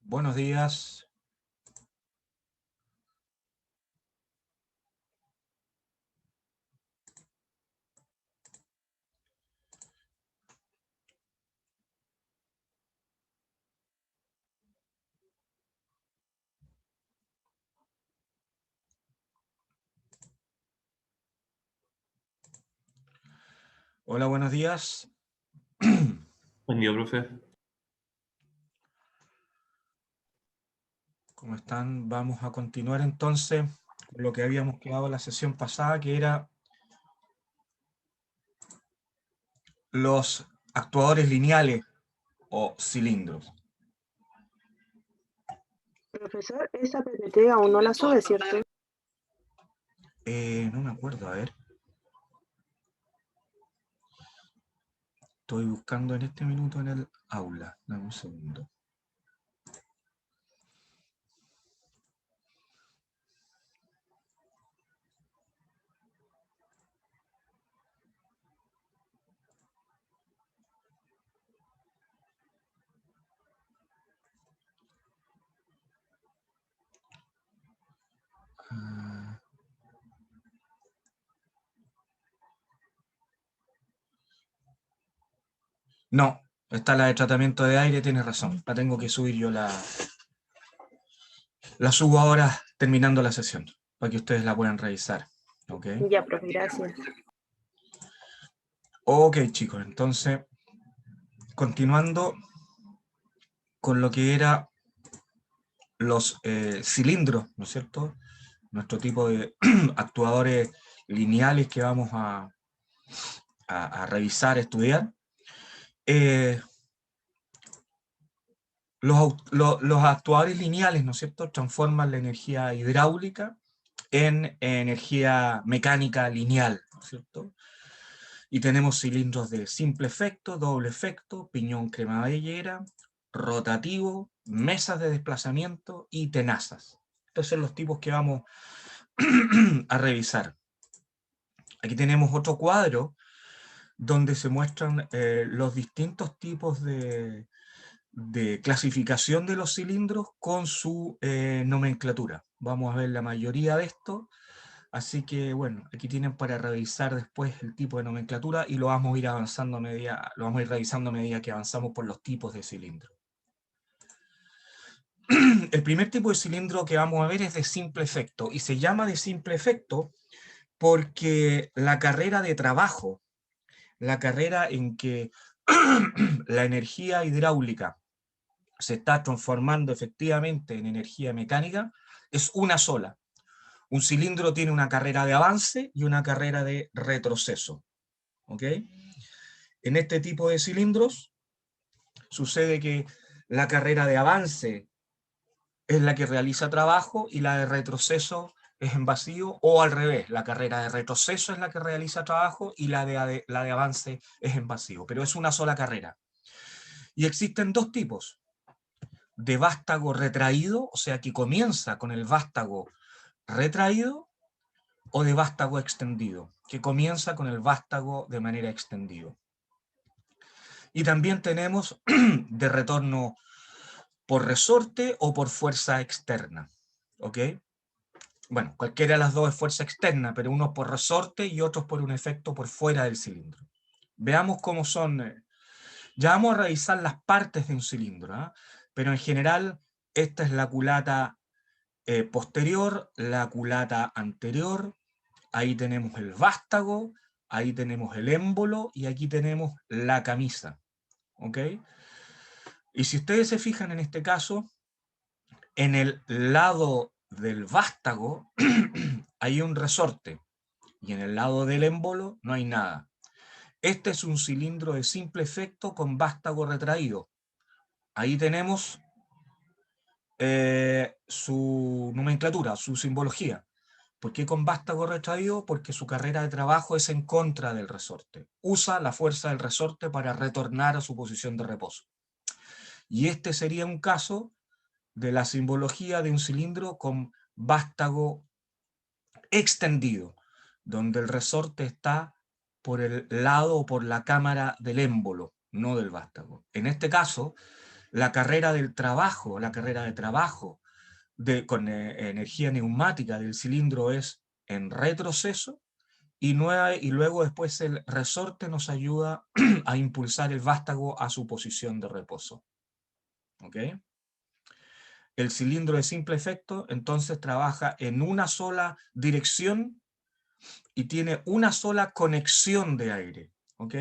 Buenos días. Hola, buenos días. Buen día, profe. ¿Cómo están? Vamos a continuar entonces con lo que habíamos quedado en la sesión pasada, que era los actuadores lineales o cilindros. Profesor, esa PPT aún no la sube, ¿cierto? No me acuerdo, a ver. Estoy buscando en este minuto en el aula. Dame un segundo. No, está la de tratamiento de aire, tienes razón. La tengo que subir yo, la subo ahora terminando la sesión, para que ustedes la puedan revisar. ¿Ok? Ya, profe, gracias. Ok, chicos, entonces, continuando con lo que era los cilindros, ¿no es cierto? Nuestro tipo de actuadores lineales que vamos a revisar, estudiar. Los actuadores lineales, ¿no es cierto?, transforman la energía hidráulica en energía mecánica lineal, ¿no es cierto? Y tenemos cilindros de simple efecto, doble efecto, piñón cremallera, rotativo, mesas de desplazamiento y tenazas. Estos son los tipos que vamos a revisar. Aquí tenemos otro cuadro donde se muestran los distintos tipos de clasificación de los cilindros con su nomenclatura. Vamos a ver la mayoría de esto, así que bueno, aquí tienen para revisar después el tipo de nomenclatura y lo vamos a ir avanzando lo vamos a ir revisando a medida que avanzamos por los tipos de cilindro. El primer tipo de cilindro que vamos a ver es de simple efecto, y se llama de simple efecto porque la carrera de trabajo, la carrera en que la energía hidráulica se está transformando efectivamente en energía mecánica, es una sola. Un cilindro tiene una carrera de avance y una carrera de retroceso. ¿Ok? En este tipo de cilindros sucede que la carrera de avance es la que realiza trabajo y la de retroceso es en vacío, o al revés, la carrera de retroceso es la que realiza trabajo y la de avance es en vacío, pero es una sola carrera. Y existen dos tipos: de vástago retraído, o sea que comienza con el vástago retraído, o de vástago extendido, que comienza con el vástago de manera extendida. Y también tenemos de retorno por resorte o por fuerza externa. ¿Ok? Bueno, cualquiera de las dos es fuerza externa, pero uno por resorte y otros por un efecto por fuera del cilindro. Veamos cómo son. Ya vamos a revisar las partes de un cilindro, ¿eh? Pero en general esta es la culata posterior, la culata anterior, ahí tenemos el vástago, ahí tenemos el émbolo y aquí tenemos la camisa. ¿Ok? Y si ustedes se fijan en este caso, en el lado del vástago hay un resorte y en el lado del émbolo no hay nada. Este es un cilindro de simple efecto con vástago retraído. Ahí tenemos su nomenclatura, su simbología. ¿Por qué con vástago retraído? Porque su carrera de trabajo es en contra del resorte. Usa la fuerza del resorte para retornar a su posición de reposo. Y este sería un caso de la simbología de un cilindro con vástago extendido, donde el resorte está por el lado o por la cámara del émbolo, no del vástago. En este caso, La carrera del trabajo, la carrera de trabajo con energía neumática del cilindro es en retroceso, y luego después el resorte nos ayuda a impulsar el vástago a su posición de reposo. ¿Ok? El cilindro de simple efecto entonces trabaja en una sola dirección y tiene una sola conexión de aire. ¿Ok?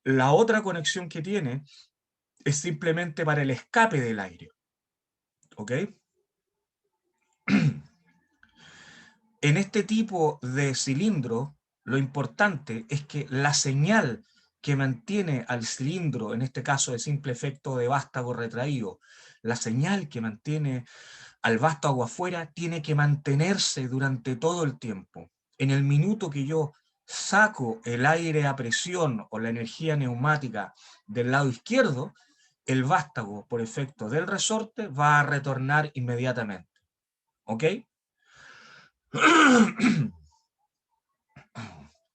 La otra conexión que tiene es simplemente para el escape del aire. ¿Ok? En este tipo de cilindro, lo importante es que la señal que mantiene al cilindro, en este caso de simple efecto de vástago retraído, la señal que mantiene al vástago afuera tiene que mantenerse durante todo el tiempo. En el minuto que yo saco el aire a presión o la energía neumática del lado izquierdo, el vástago, por efecto del resorte, va a retornar inmediatamente. ¿Ok?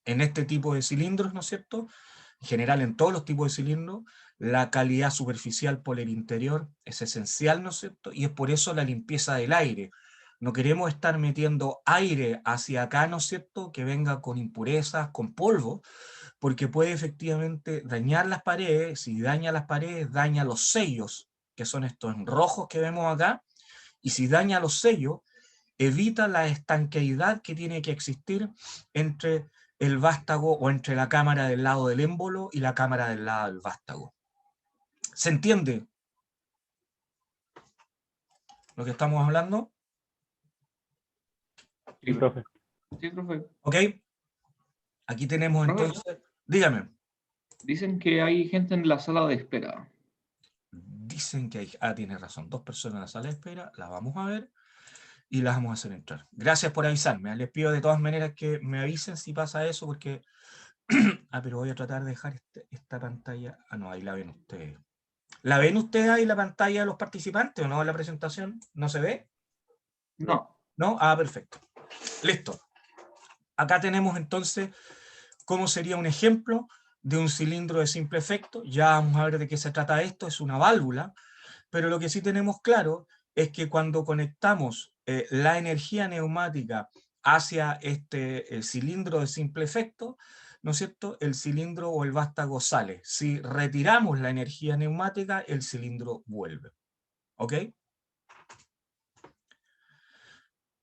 En este tipo de cilindros, ¿no es cierto? En general, en todos los tipos de cilindros, la calidad superficial por el interior es esencial, ¿no es cierto? Y es por eso la limpieza del aire. No queremos estar metiendo aire hacia acá, ¿no es cierto?, que venga con impurezas, con polvo, porque puede efectivamente dañar las paredes. Si daña las paredes, daña los sellos, que son estos rojos que vemos acá, y si daña los sellos, evita la estanqueidad que tiene que existir entre el vástago o entre la cámara del lado del émbolo y la cámara del lado del vástago. ¿Se entiende lo que estamos hablando? Sí, profe. Sí, profe. ¿Ok? Aquí tenemos Profe, entonces... Dígame. dicen que hay gente en la sala de espera. Dicen que hay... Ah, tienes razón. 2 personas en la sala de espera. Las vamos a ver y las vamos a hacer entrar. Gracias por avisarme. Les pido de todas maneras que me avisen si pasa eso, porque... pero voy a tratar de dejar esta pantalla... Ah, no, ahí la ven ustedes. ¿La ven ustedes ahí la pantalla de los participantes o no en la presentación? ¿No se ve? No. ¿No? Ah, perfecto. Listo. Acá tenemos entonces cómo sería un ejemplo de un cilindro de simple efecto. Ya vamos a ver de qué se trata esto. Es una válvula, pero lo que sí tenemos claro es que cuando conectamos la energía neumática hacia este cilindro de simple efecto, ¿no es cierto?, el cilindro o el vástago sale. Si retiramos la energía neumática, el cilindro vuelve. ¿Ok?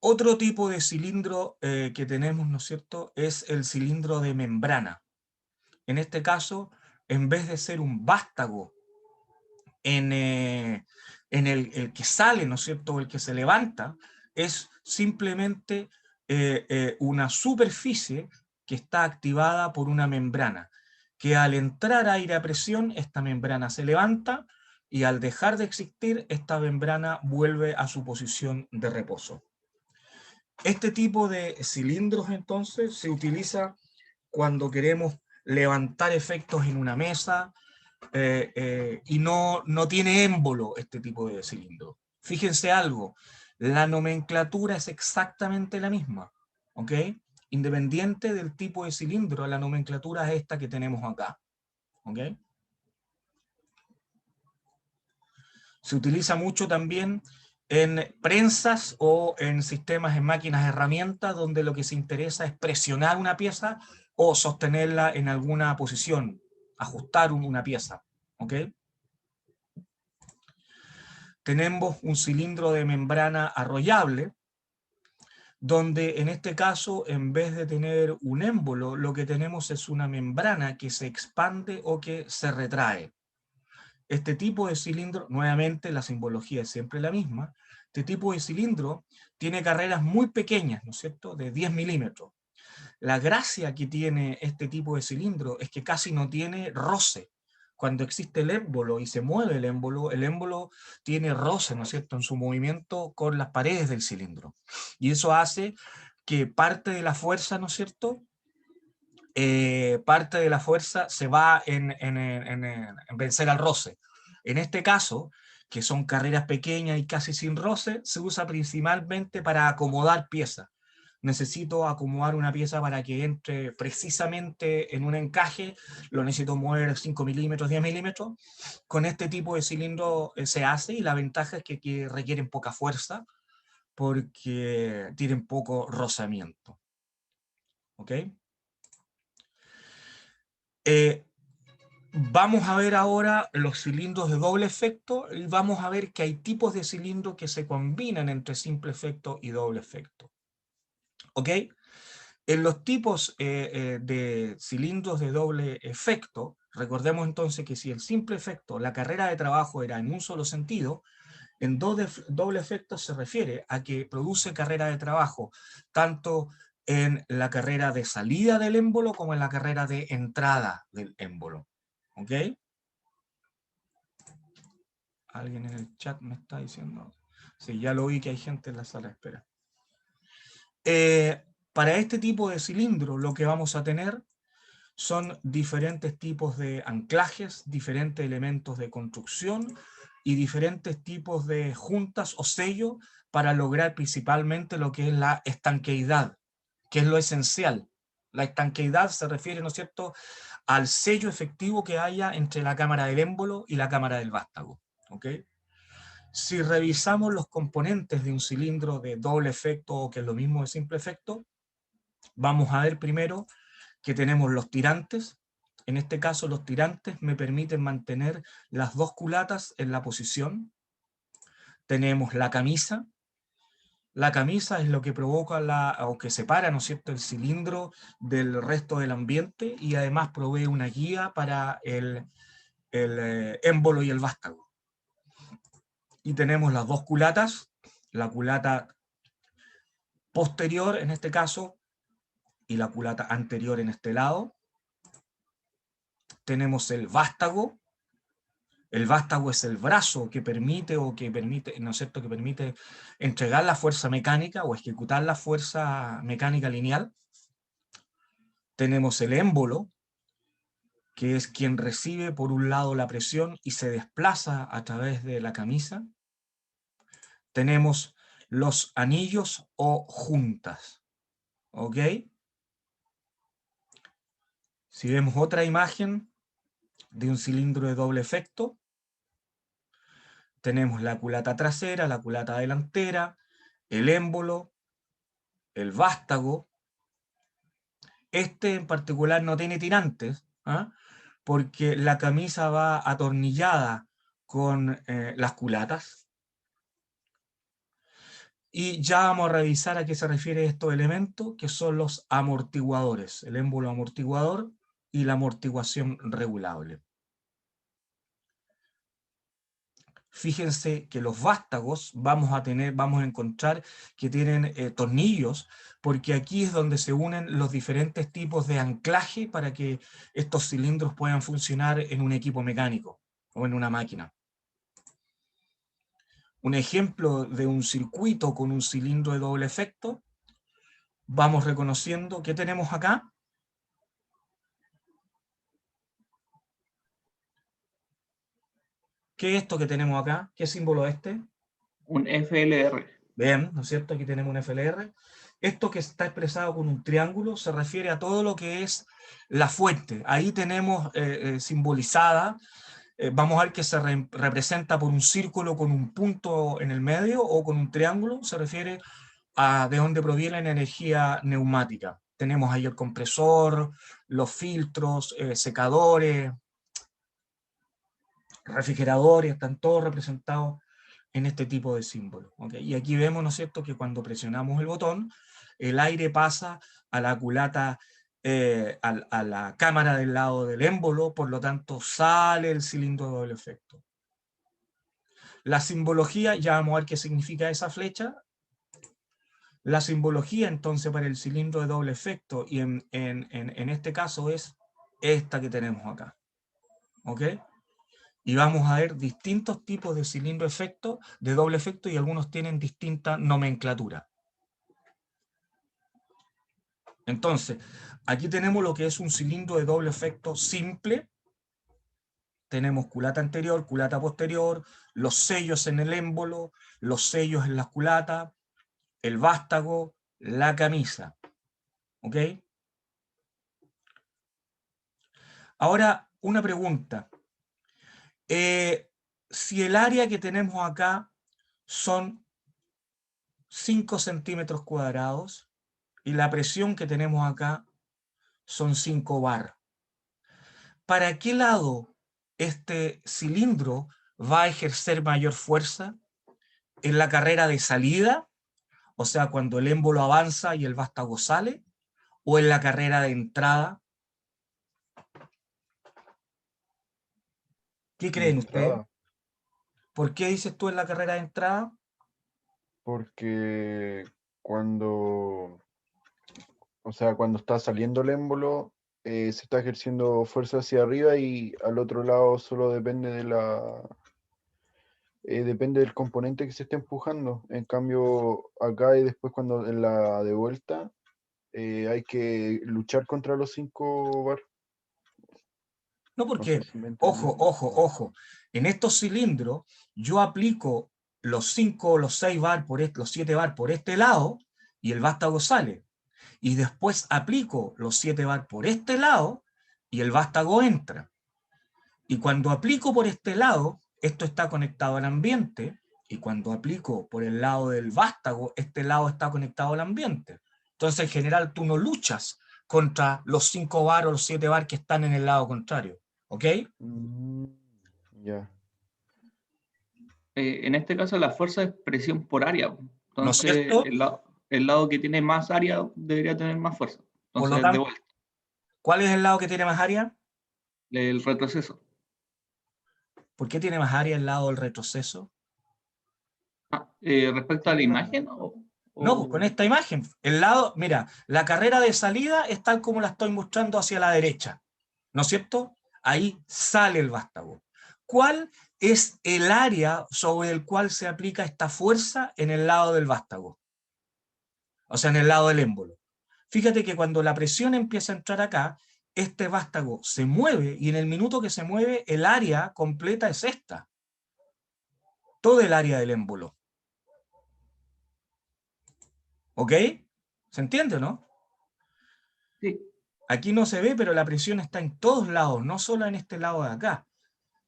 Otro tipo de cilindro que tenemos, ¿no es cierto?, es el cilindro de membrana. En este caso, en vez de ser un vástago en el que sale, ¿no es cierto?, o el que se levanta, es simplemente una superficie que está activada por una membrana, que al entrar aire a presión, esta membrana se levanta, y al dejar de existir, esta membrana vuelve a su posición de reposo. Este tipo de cilindros entonces se utiliza cuando queremos levantar efectos en una mesa y no tiene émbolo este tipo de cilindro. Fíjense algo, la nomenclatura es exactamente la misma, ¿ok? Independiente del tipo de cilindro, la nomenclatura es esta que tenemos acá, ¿ok? Se utiliza mucho también en prensas o en sistemas, en máquinas herramientas, donde lo que se interesa es presionar una pieza o sostenerla en alguna posición, ajustar una pieza, ¿ok? Tenemos un cilindro de membrana arrollable, donde en este caso, en vez de tener un émbolo, lo que tenemos es una membrana que se expande o que se retrae. Este tipo de cilindro, nuevamente la simbología es siempre la misma, este tipo de cilindro tiene carreras muy pequeñas, ¿no es cierto?, de 10 milímetros. La gracia que tiene este tipo de cilindro es que casi no tiene roce. Cuando existe el émbolo y se mueve el émbolo tiene roce, ¿no es cierto?, en su movimiento con las paredes del cilindro. Y eso hace que parte de la fuerza, ¿no es cierto?, parte de la fuerza se va en vencer al roce. En este caso, que son carreras pequeñas y casi sin roce, se usa principalmente para acomodar piezas. necesito acomodar una pieza para que entre precisamente en un encaje, lo necesito mover 5 milímetros, 10 milímetros. Con este tipo de cilindro se hace, y la ventaja es que requieren poca fuerza porque tienen poco rozamiento. ¿Ok? Vamos a ver ahora los cilindros de doble efecto, y vamos a ver que hay tipos de cilindros que se combinan entre simple efecto y doble efecto. ¿Ok? En los tipos de cilindros de doble efecto, recordemos entonces que si el simple efecto, la carrera de trabajo era en un solo sentido, en doble efecto se refiere a que produce carrera de trabajo tanto en la carrera de salida del émbolo como en la carrera de entrada del émbolo. ¿Ok? Alguien en el chat me está diciendo. Sí, ya lo vi que hay gente en la sala de espera. Para este tipo de cilindro lo que vamos a tener son diferentes tipos de anclajes, diferentes elementos de construcción y diferentes tipos de juntas o sellos para lograr principalmente lo que es la estanqueidad, que es lo esencial. La estanqueidad se refiere, ¿no es cierto?, al sello efectivo que haya entre la cámara del émbolo y la cámara del vástago. ¿Ok? Si revisamos los componentes de un cilindro de doble efecto, o que es lo mismo de simple efecto, vamos a ver primero que tenemos los tirantes. En este caso, los tirantes me permiten mantener las dos culatas en la posición. Tenemos la camisa. La camisa es lo que provoca o que separa, ¿no es cierto?, el cilindro del resto del ambiente, y además provee una guía para el émbolo y el vástago. Y tenemos las dos culatas, la culata posterior en este caso y la culata anterior en este lado. Tenemos el vástago. El vástago es el brazo que permite, ¿no es cierto?, que permite entregar la fuerza mecánica o ejecutar la fuerza mecánica lineal. Tenemos el émbolo, que es quien recibe por un lado la presión y se desplaza a través de la camisa. Tenemos los anillos o juntas. ¿Ok? Si vemos otra imagen de un cilindro de doble efecto, tenemos la culata trasera, la culata delantera, el émbolo, el vástago. Este en particular no tiene tirantes, ¿ah?, porque la camisa va atornillada con las culatas. Y ya vamos a revisar a qué se refiere estos elementos, que son los amortiguadores, el émbolo amortiguador y la amortiguación regulable. Fíjense que los vástagos vamos a encontrar que tienen tornillos, porque aquí es donde se unen los diferentes tipos de anclaje para que estos cilindros puedan funcionar en un equipo mecánico o en una máquina. Un ejemplo de un circuito con un cilindro de doble efecto, vamos reconociendo que tenemos acá. ¿Qué es esto que tenemos acá? ¿Qué símbolo es este? Un FLR. Bien, ¿no es cierto? Aquí tenemos un FLR. Esto que está expresado con un triángulo se refiere a todo lo que es la fuente. Ahí tenemos simbolizada, vamos a ver que se representa por un círculo con un punto en el medio o con un triángulo, se refiere a de dónde proviene la energía neumática. Tenemos ahí el compresor, los filtros, secadores, refrigeradores, están todos representados en este tipo de símbolo. ¿Okay? Y aquí vemos, ¿no es cierto?, que cuando presionamos el botón, el aire pasa a la culata, a la cámara del lado del émbolo, por lo tanto sale el cilindro de doble efecto. La simbología, ya vamos a ver qué significa esa flecha. La simbología entonces para el cilindro de doble efecto, y en este caso es esta que tenemos acá. ¿Ok? Y vamos a ver distintos tipos de cilindro de doble efecto, y algunos tienen distinta nomenclatura. Entonces, aquí tenemos lo que es un cilindro de doble efecto simple. Tenemos culata anterior, culata posterior, los sellos en el émbolo, los sellos en la culata, el vástago, la camisa. ¿Ok? Ahora, una pregunta. Si el área que tenemos acá son 5 centímetros cuadrados y la presión que tenemos acá son 5 bar, ¿para qué lado este cilindro va a ejercer mayor fuerza? ¿En la carrera de salida? O sea, cuando el émbolo avanza y el vástago sale, ¿o en la carrera de entrada? ¿Qué De creen ustedes? entrada, ¿Por qué dices tú en la carrera de entrada? porque cuando, o sea, cuando está saliendo el émbolo, se está ejerciendo fuerza hacia arriba y al otro lado solo depende depende del componente que se esté empujando. En cambio, acá y después cuando en la de vuelta, hay que luchar contra los 5 bar. No, No porque, sé si me ojo, entendí. ojo, ojo, en estos cilindros yo aplico los 5 o los 6 bar por los 7 bar por este lado y el vástago sale. Y después aplico los 7 bar por este lado y el vástago entra. Y cuando aplico por este lado, esto está conectado al ambiente, y cuando aplico por el lado del vástago, este lado está conectado al ambiente. Entonces, en general, tú no luchas contra los 5 bar o los 7 bar que están en el lado contrario. ¿Ok? Mm, ya. En este caso, la fuerza es presión por área. ¿No es Entonces, cierto? el lado que tiene más área debería tener más fuerza. Por lo Entonces, de tanto, vuelta, ¿cuál es el lado que tiene más área? el retroceso. ¿Por qué tiene más área el lado del retroceso? Respecto a la imagen, No, pues con esta imagen. El lado, mira, la carrera de salida es tal como la estoy mostrando hacia la derecha. ¿No es cierto? Ahí sale el vástago. ¿Cuál es el área sobre el cual se aplica esta fuerza en el lado del vástago? O sea, en el lado del émbolo. Fíjate que cuando la presión empieza a entrar acá, este vástago se mueve y en el minuto que se mueve, el área completa es esta. Todo el área del émbolo. ¿Ok? ¿Se entiende, no? sí. Aquí no se ve, pero la presión está en todos lados, no solo en este lado de acá.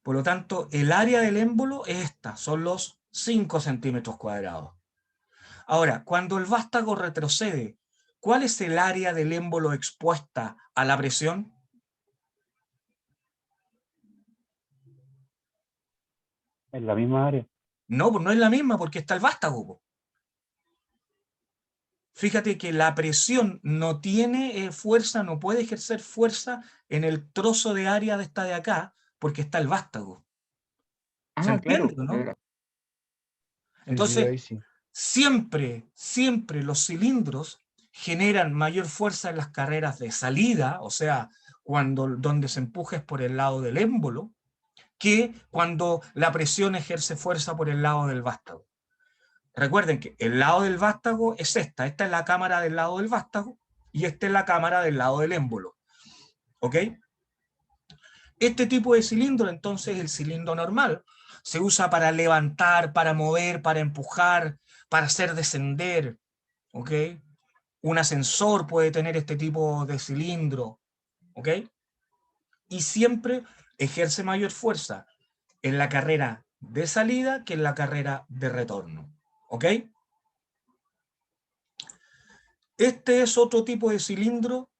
Por lo tanto, el área del émbolo es esta, son los 5 centímetros cuadrados. Ahora, cuando el vástago retrocede, ¿cuál es el área del émbolo expuesta a la presión? En la misma área. No, pues no es la misma porque está el vástago, po. Fíjate que la presión no tiene fuerza, no puede ejercer fuerza en el trozo de área de esta de acá, porque está el vástago. ¿Se Ah, entiende, claro. no? Sí, sí, Entonces, ahí sí. siempre los cilindros generan mayor fuerza en las carreras de salida, o sea, donde se empuja es por el lado del émbolo, que cuando la presión ejerce fuerza por el lado del vástago. Recuerden que el lado del vástago es esta es la cámara del lado del vástago y esta es la cámara del lado del émbolo. ¿Ok? Este tipo de cilindro, entonces, el cilindro normal, se usa para levantar, para mover, para empujar, para hacer descender. ¿Ok? Un ascensor puede tener este tipo de cilindro. ¿Ok? Y siempre ejerce mayor fuerza en la carrera de salida que en la carrera de retorno. ¿Ok? Este es otro tipo de cilindro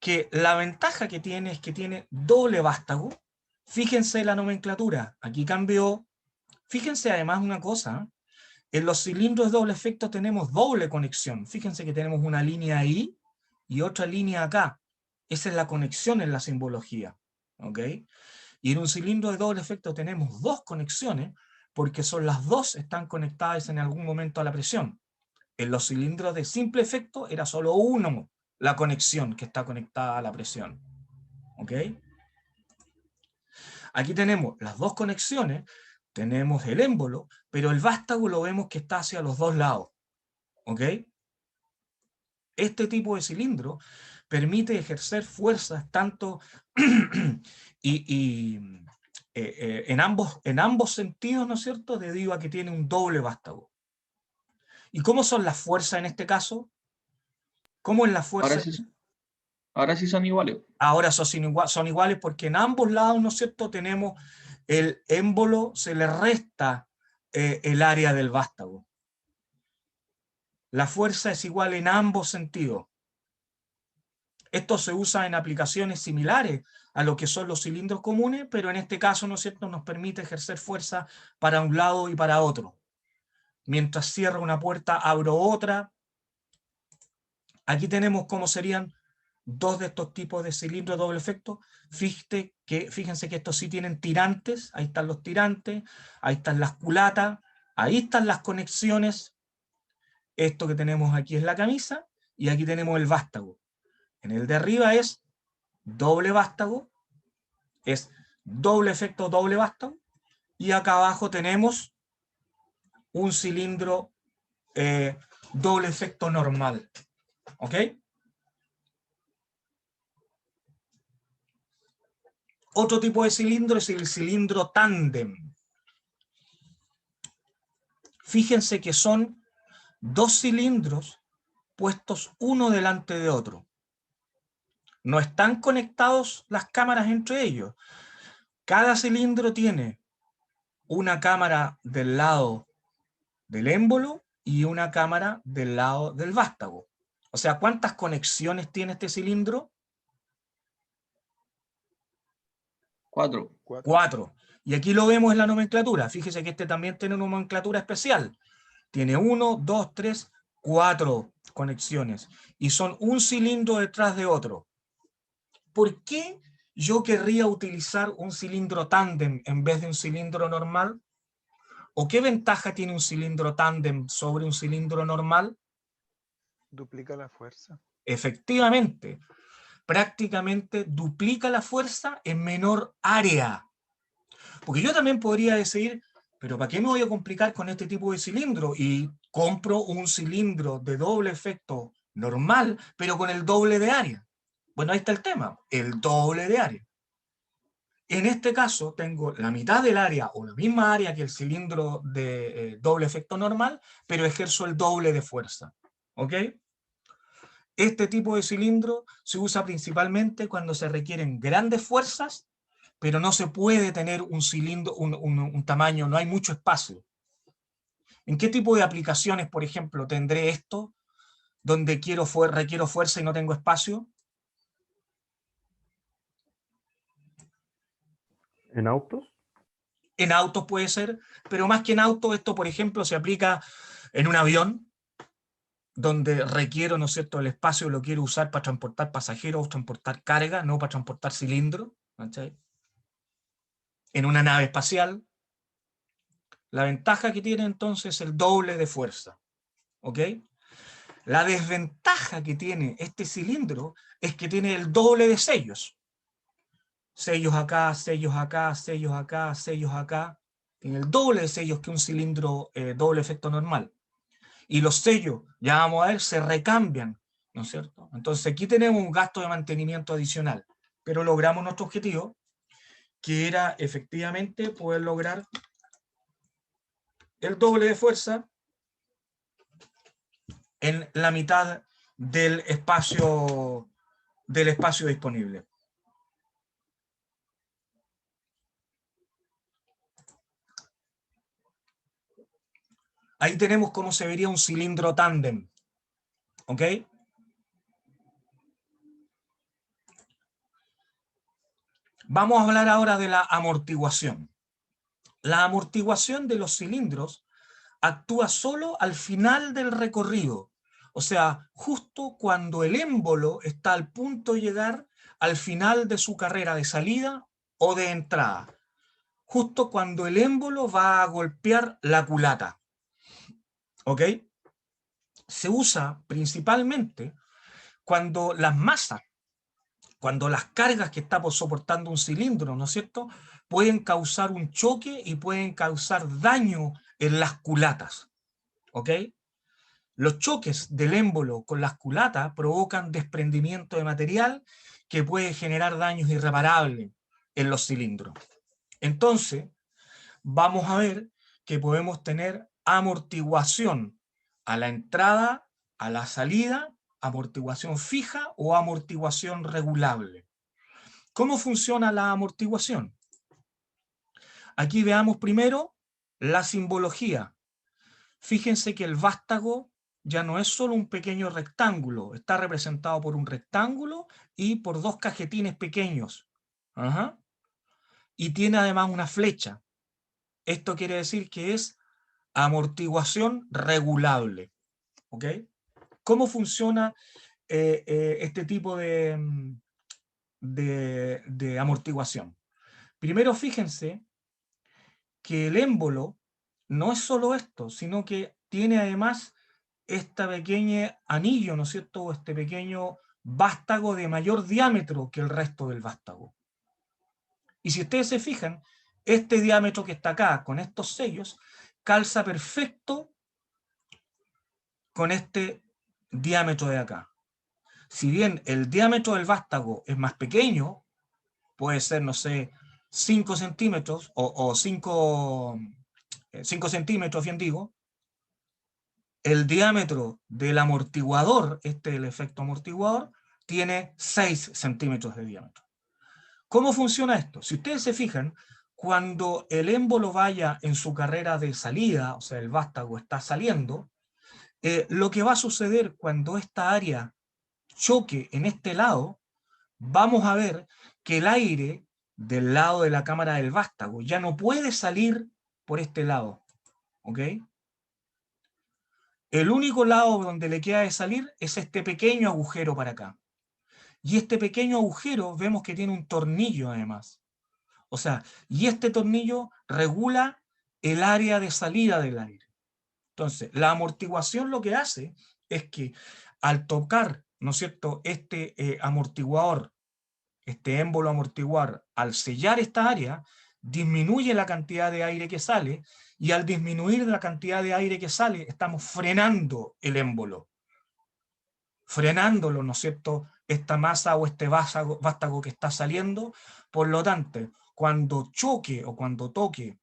que la ventaja que tiene es que tiene doble vástago. Fíjense la nomenclatura, aquí cambió. Fíjense además una cosa, en los cilindros de doble efecto tenemos doble conexión. Fíjense que tenemos una línea ahí y otra línea acá. Esa es la conexión en la simbología. ¿Ok? Y en un cilindro de doble efecto tenemos dos conexiones porque son las dos están conectadas en algún momento a la presión. En los cilindros de simple efecto era solo uno la conexión que está conectada a la presión. ¿Ok? Aquí tenemos las dos conexiones, tenemos el émbolo, pero el vástago lo vemos que está hacia los dos lados. ¿Ok? Este tipo de cilindro permite ejercer fuerzas tanto y en ambos sentidos, ¿no es cierto?, debido a que tiene un doble vástago. ¿Y cómo son las fuerzas en este caso? ¿Cómo es la fuerza? Ahora sí son iguales. Ahora son iguales porque en ambos lados, ¿no es cierto?, tenemos el émbolo, se le resta el área del vástago. La fuerza es igual en ambos sentidos. Esto se usa en aplicaciones similares a lo que son los cilindros comunes, pero en este caso, ¿no es cierto?, nos permite ejercer fuerza para un lado y para otro. Mientras cierro una puerta, abro otra. Aquí tenemos cómo serían dos de estos tipos de cilindros de doble efecto. Fíjense que estos sí tienen tirantes. Ahí están los tirantes, ahí están las culatas, ahí están las conexiones. Esto que tenemos aquí es la camisa y aquí tenemos el vástago. En el de arriba es doble vástago, es doble efecto, doble vástago, y acá abajo tenemos un cilindro doble efecto normal. ¿Ok? Otro tipo de cilindro es el cilindro tándem. Fíjense que son dos cilindros puestos uno delante de otro. No están conectados las cámaras entre ellos. Cada cilindro tiene una cámara del lado del émbolo y una cámara del lado del vástago. O sea, ¿cuántas conexiones tiene este cilindro? 4. 4. Y aquí lo vemos en la nomenclatura. Fíjese que este también tiene una nomenclatura especial. Tiene 1, 2, 3, 4 conexiones. Y son un cilindro detrás de otro. ¿Por qué yo querría utilizar un cilindro tándem en vez de un cilindro normal? ¿O qué ventaja tiene un cilindro tándem sobre un cilindro normal? Duplica la fuerza. Efectivamente, prácticamente duplica la fuerza en menor área. Porque yo también podría decir, pero ¿para qué me voy a complicar con este tipo de cilindro? Y compro un cilindro de doble efecto normal, pero con el doble de área. Bueno, ahí está el tema, el doble de área. En este caso tengo la mitad del área o la misma área que el cilindro de doble efecto normal, pero ejerzo el doble de fuerza. ¿Ok? Este tipo de cilindro se usa principalmente cuando se requieren grandes fuerzas, pero no se puede tener un cilindro, un tamaño, no hay mucho espacio. ¿En qué tipo de aplicaciones, por ejemplo, tendré esto, donde requiero fuerza y no tengo espacio? ¿En autos? En autos puede ser, pero más que en autos, esto, por ejemplo, se aplica en un avión, donde requiero, ¿no es cierto?, el espacio lo quiero usar para transportar pasajeros o transportar carga, no para transportar cilindros. ¿Cachai? En una nave espacial, la ventaja que tiene entonces es el doble de fuerza. ¿Ok? La desventaja que tiene este cilindro es que tiene el doble de sellos. Sellos acá, sellos acá, sellos acá, sellos acá. Tiene el doble de sellos que un cilindro doble efecto normal. Y los sellos, ya vamos a ver, se recambian, ¿no es cierto? Entonces aquí tenemos un gasto de mantenimiento adicional, pero logramos nuestro objetivo, que era efectivamente poder lograr el doble de fuerza en la mitad del espacio disponible. Ahí tenemos cómo se vería un cilindro tándem. ¿Ok? Vamos a hablar ahora de la amortiguación. La amortiguación de los cilindros actúa solo al final del recorrido. O sea, justo cuando el émbolo está al punto de llegar al final de su carrera de salida o de entrada. Justo cuando el émbolo va a golpear la culata. ¿Ok? Se usa principalmente cuando las masas, cuando las cargas que está soportando un cilindro, ¿no es cierto?, pueden causar un choque y pueden causar daño en las culatas. ¿Ok? Los choques del émbolo con las culatas provocan desprendimiento de material que puede generar daños irreparables en los cilindros. Entonces, vamos a ver que podemos tener amortiguación a la entrada, a la salida amortiguación fija o amortiguación regulable. ¿Cómo funciona la amortiguación? Aquí veamos primero la simbología. Fíjense que el vástago ya no es solo un pequeño rectángulo, está representado por un rectángulo y por dos cajetines pequeños. Ajá. Y tiene además una flecha. Esto quiere decir que es amortiguación regulable. ¿Ok? ¿Cómo funciona este tipo de amortiguación? Primero fíjense que el émbolo no es solo esto, sino que tiene además este pequeño anillo, ¿no es cierto? Este pequeño vástago de mayor diámetro que el resto del vástago. Y si ustedes se fijan, este diámetro que está acá, con estos sellos, calza perfecto con este diámetro de acá. Si bien el diámetro del vástago es más pequeño, puede ser, no sé, 5 centímetros o 5 centímetros, bien digo, el diámetro del amortiguador, este es el efecto amortiguador, tiene 6 centímetros de diámetro. ¿Cómo funciona esto? Si ustedes se fijan, cuando el émbolo vaya en su carrera de salida, o sea, el vástago está saliendo, lo que va a suceder cuando esta área choque en este lado, vamos a ver que el aire del lado de la cámara del vástago ya no puede salir por este lado. ¿Ok? El único lado donde le queda de salir es este pequeño agujero para acá. Y este pequeño agujero vemos que tiene un tornillo además. O sea, y este tornillo regula el área de salida del aire. Entonces, la amortiguación lo que hace es que al tocar, ¿no es cierto?, este amortiguador, este émbolo amortiguador, al sellar esta área, disminuye la cantidad de aire que sale, y al disminuir la cantidad de aire que sale, estamos frenando el émbolo. Frenándolo, ¿no es cierto?, esta masa o este vástago que está saliendo. Por lo tanto, cuando choque o cuando toque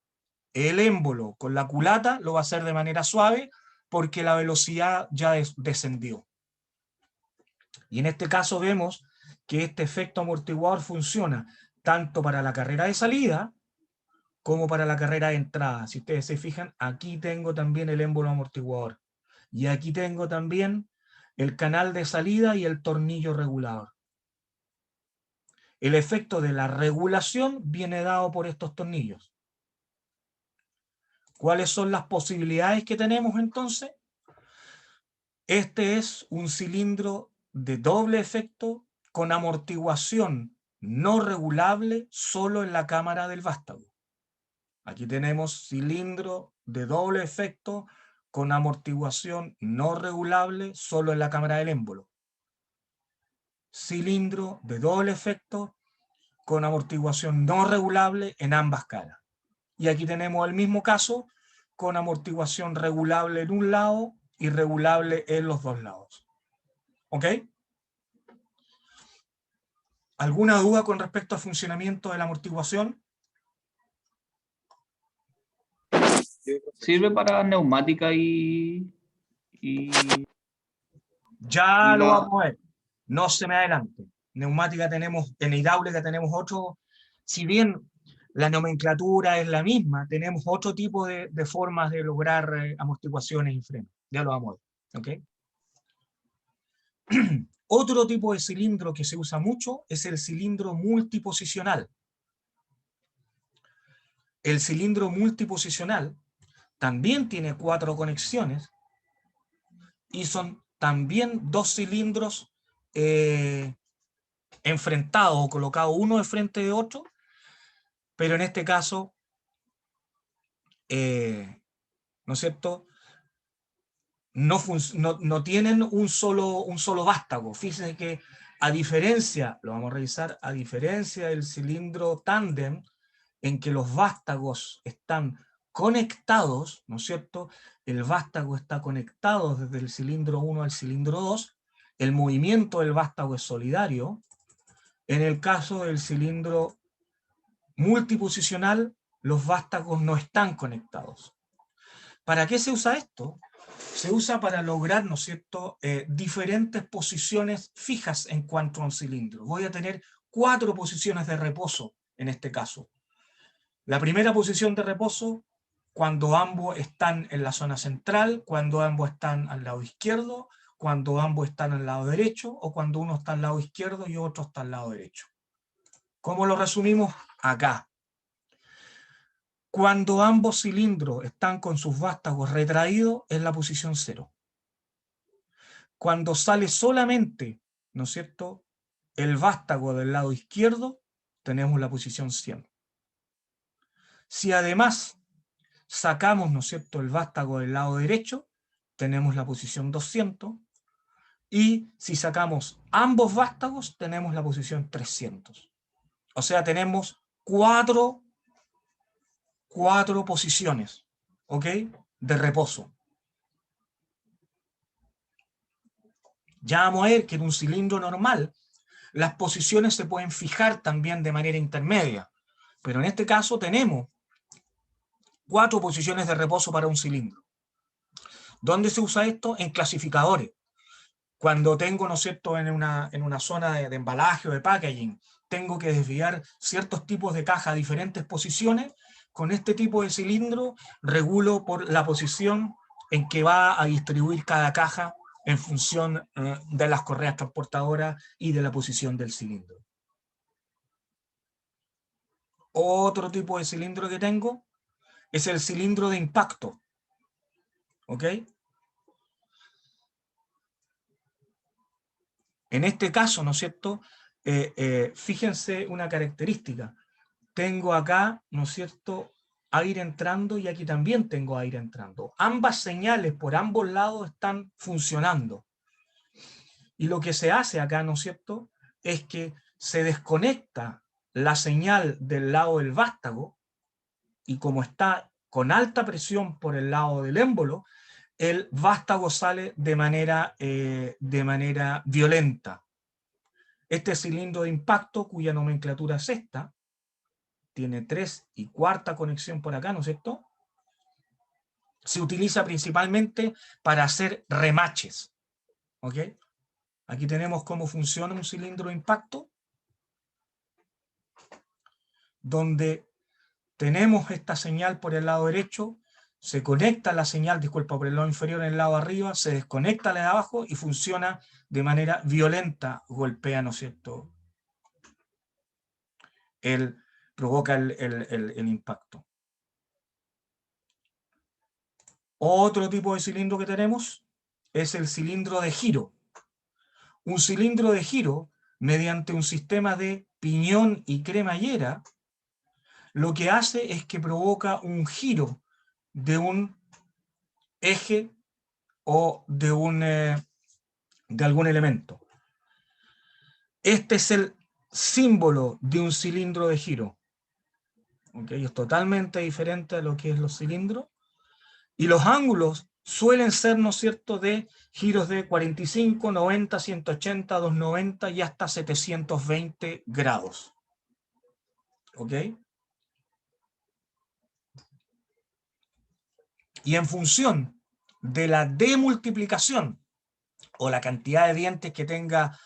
el émbolo con la culata, lo va a hacer de manera suave porque la velocidad ya descendió. Y en este caso vemos que este efecto amortiguador funciona tanto para la carrera de salida como para la carrera de entrada. Si ustedes se fijan, aquí tengo también el émbolo amortiguador. Y aquí tengo también el canal de salida y el tornillo regulador. El efecto de la regulación viene dado por estos tornillos. ¿Cuáles son las posibilidades que tenemos entonces? Este es un cilindro de doble efecto con amortiguación no regulable solo en la cámara del vástago. Aquí tenemos cilindro de doble efecto con amortiguación no regulable solo en la cámara del émbolo. Cilindro de doble efecto con amortiguación no regulable en ambas caras. Y aquí tenemos el mismo caso con amortiguación regulable en un lado y regulable en los dos lados. ¿Ok? ¿Alguna duda con respecto al funcionamiento de la amortiguación? Sirve para neumática y Ya y lo la- vamos a ver. No se me adelante. Neumática tenemos, en hidráulica tenemos otro, si bien la nomenclatura es la misma, tenemos otro tipo de formas de lograr amortiguaciones y frenos. Ya lo vamos a ver. ¿Ok? Otro tipo de cilindro que se usa mucho es el cilindro multiposicional. El cilindro multiposicional también tiene 4 conexiones y son también 2 cilindros enfrentados o colocados uno de frente de otro, pero en este caso, ¿no es cierto?, no tienen un solo vástago. Fíjense que a diferencia, lo vamos a revisar, a diferencia del cilindro tándem, en que los vástagos están conectados, ¿no es cierto?, el vástago está conectado desde el cilindro 1 al cilindro 2, el movimiento del vástago es solidario. En el caso del cilindro multiposicional, los vástagos no están conectados. ¿Para qué se usa esto? se usa para lograr, ¿no es cierto?, diferentes posiciones fijas en cuanto a un cilindro. Voy a tener 4 posiciones de reposo en este caso. La primera posición de reposo, cuando ambos están en la zona central, cuando ambos están al lado izquierdo, cuando ambos están al lado derecho, o cuando uno está al lado izquierdo y otro está al lado derecho. ¿Cómo lo resumimos? Acá. Cuando ambos cilindros están con sus vástagos retraídos, es la posición 0. Cuando sale solamente, ¿no es cierto?, el vástago del lado izquierdo, tenemos la posición 100. Si además sacamos, ¿no es cierto?, el vástago del lado derecho, tenemos la posición 200, y si sacamos ambos vástagos, tenemos la posición 300. O sea, tenemos cuatro posiciones, ¿ok?, de reposo. Ya vamos a ver que en un cilindro normal las posiciones se pueden fijar también de manera intermedia, pero en este caso tenemos 4 posiciones de reposo para un cilindro. ¿Dónde se usa esto? En clasificadores. Cuando tengo, ¿no es cierto?, en una zona de embalaje o de packaging, tengo que desviar ciertos tipos de caja a diferentes posiciones, con este tipo de cilindro regulo por la posición en que va a distribuir cada caja en función de las correas transportadoras y de la posición del cilindro. Otro tipo de cilindro que tengo es el cilindro de impacto. ¿Ok? En este caso, ¿no es cierto?, fíjense una característica. Tengo acá, ¿no es cierto?, aire entrando y aquí también tengo aire entrando. Ambas señales por ambos lados están funcionando. Y lo que se hace acá, ¿no es cierto?, es que se desconecta la señal del lado del vástago y como está con alta presión por el lado del émbolo, el vástago sale de manera violenta. Este cilindro de impacto, cuya nomenclatura es esta, tiene 3 y cuarta conexión por acá, ¿no es cierto?, se utiliza principalmente para hacer remaches. ¿Ok? Aquí tenemos cómo funciona un cilindro de impacto, donde tenemos esta señal por el lado derecho, se conecta la señal, disculpa, por el lado inferior en el lado arriba, se desconecta la de abajo y funciona de manera violenta, golpea, ¿no es cierto?, provoca el impacto. Otro tipo de cilindro que tenemos es el cilindro de giro. Un cilindro de giro, mediante un sistema de piñón y cremallera, lo que hace es que provoca un giro de un eje o de algún elemento. Este es el símbolo de un cilindro de giro. ¿Okay? Es totalmente diferente a lo que es los cilindros. Y los ángulos suelen ser, ¿no es cierto?, de giros de 45, 90, 180, 290 y hasta 720 grados. ¿Ok? Y en función de la demultiplicación o la cantidad de dientes que tenga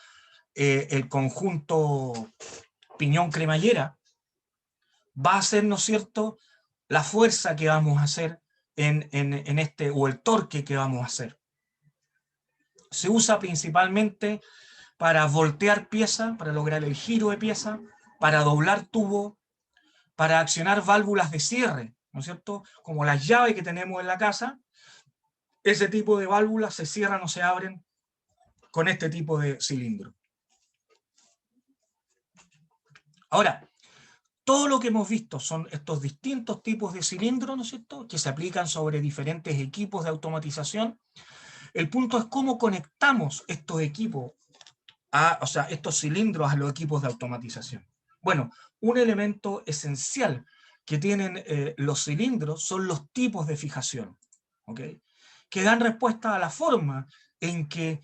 el conjunto piñón-cremallera, va a ser, ¿no es cierto?, la fuerza que vamos a hacer en este, o el torque que vamos a hacer. Se usa principalmente para voltear pieza, para lograr el giro de pieza, para doblar tubo, para accionar válvulas de cierre, ¿no es cierto?, como las llaves que tenemos en la casa. Ese tipo de válvulas se cierran o se abren con este tipo de cilindro. Ahora, todo lo que hemos visto son estos distintos tipos de cilindros, ¿no es cierto?, que se aplican sobre diferentes equipos de automatización. El punto es cómo conectamos estos equipos, estos cilindros a los equipos de automatización. Bueno, un elemento esencial que tienen los cilindros son los tipos de fijación, ¿ok?, que dan respuesta a la forma en que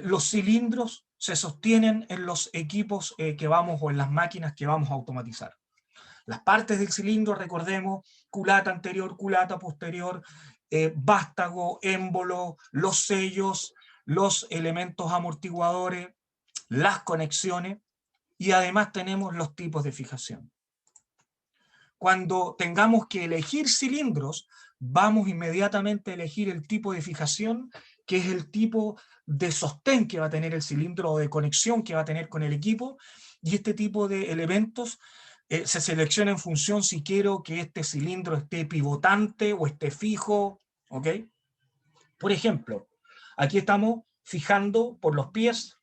los cilindros se sostienen en los equipos o en las máquinas que vamos a automatizar. Las partes del cilindro, recordemos, culata anterior, culata posterior, vástago, émbolo, los sellos, los elementos amortiguadores, las conexiones, y además tenemos los tipos de fijación. Cuando tengamos que elegir cilindros, vamos inmediatamente a elegir el tipo de fijación, que es el tipo de sostén que va a tener el cilindro o de conexión que va a tener con el equipo, y este tipo de elementos se selecciona en función si quiero que este cilindro esté pivotante o esté fijo, ¿ok? Por ejemplo, aquí estamos fijando por los pies,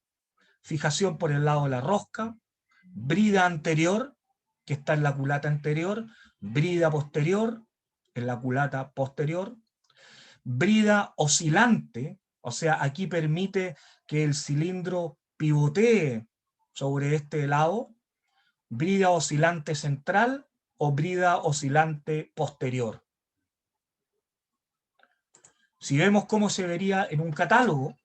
fijación por el lado de la rosca, brida anterior, que está en la culata anterior, brida posterior, en la culata posterior, brida oscilante, o sea, aquí permite que el cilindro pivotee sobre este lado, brida oscilante central o brida oscilante posterior. Si vemos cómo se vería en un catálogo,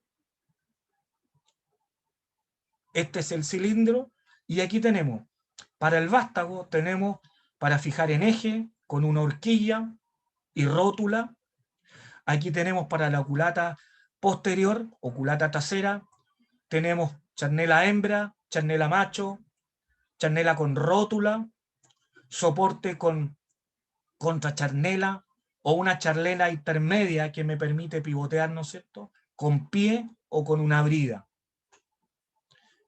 este es el cilindro, y aquí tenemos, para el vástago, tenemos para fijar en eje, con una horquilla y rótula. Aquí tenemos para la culata posterior o culata trasera, tenemos charnela hembra, charnela macho, charnela con rótula, soporte con contracharnela o una charnela intermedia que me permite pivotear, ¿no es cierto?, con pie o con una brida.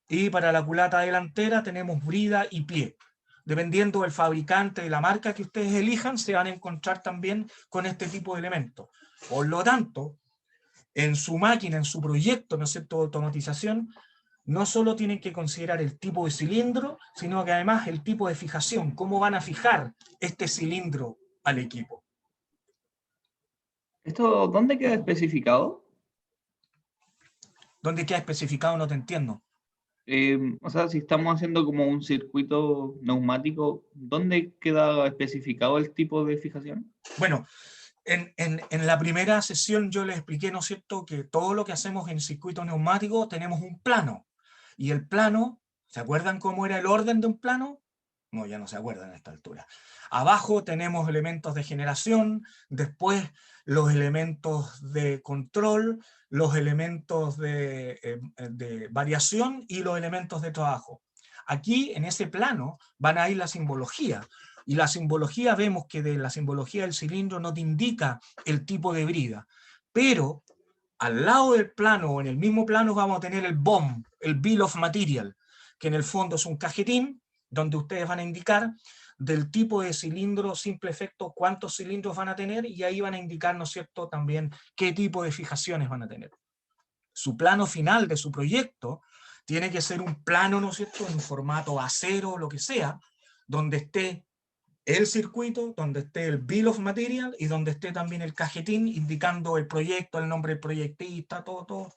Y para la culata delantera tenemos brida y pie. Dependiendo del fabricante y la marca que ustedes elijan, se van a encontrar también con este tipo de elementos. Por lo tanto, en su máquina, en su proyecto, ¿no es cierto?, de automatización, no solo tienen que considerar el tipo de cilindro, sino que además el tipo de fijación, cómo van a fijar este cilindro al equipo. ¿Esto dónde queda especificado? ¿Dónde queda especificado? No te entiendo. O sea, si estamos haciendo como un circuito neumático, ¿dónde queda especificado el tipo de fijación? Bueno, en la primera sesión yo les expliqué, ¿no es cierto?, que todo lo que hacemos en circuito neumático tenemos un plano. Y el plano, ¿se acuerdan cómo era el orden de un plano? No, ya no se acuerdan a esta altura. Abajo tenemos elementos de generación, después los elementos de control, los elementos de variación y los elementos de trabajo. Aquí, en ese plano, van a ir la simbología. Y la simbología, vemos que de la simbología del cilindro no te indica el tipo de brida. Pero al lado del plano, o en el mismo plano, vamos a tener el BOM, el Bill of Material, que en el fondo es un cajetín donde ustedes van a indicar del tipo de cilindro, simple efecto, cuántos cilindros van a tener, y ahí van a indicar, ¿no es cierto?, también qué tipo de fijaciones van a tener. Su plano final de su proyecto tiene que ser un plano, ¿no es cierto?, en un formato A0 o lo que sea, donde esté el circuito, donde esté el Bill of Material y donde esté también el cajetín indicando el proyecto, el nombre del proyectista, todo,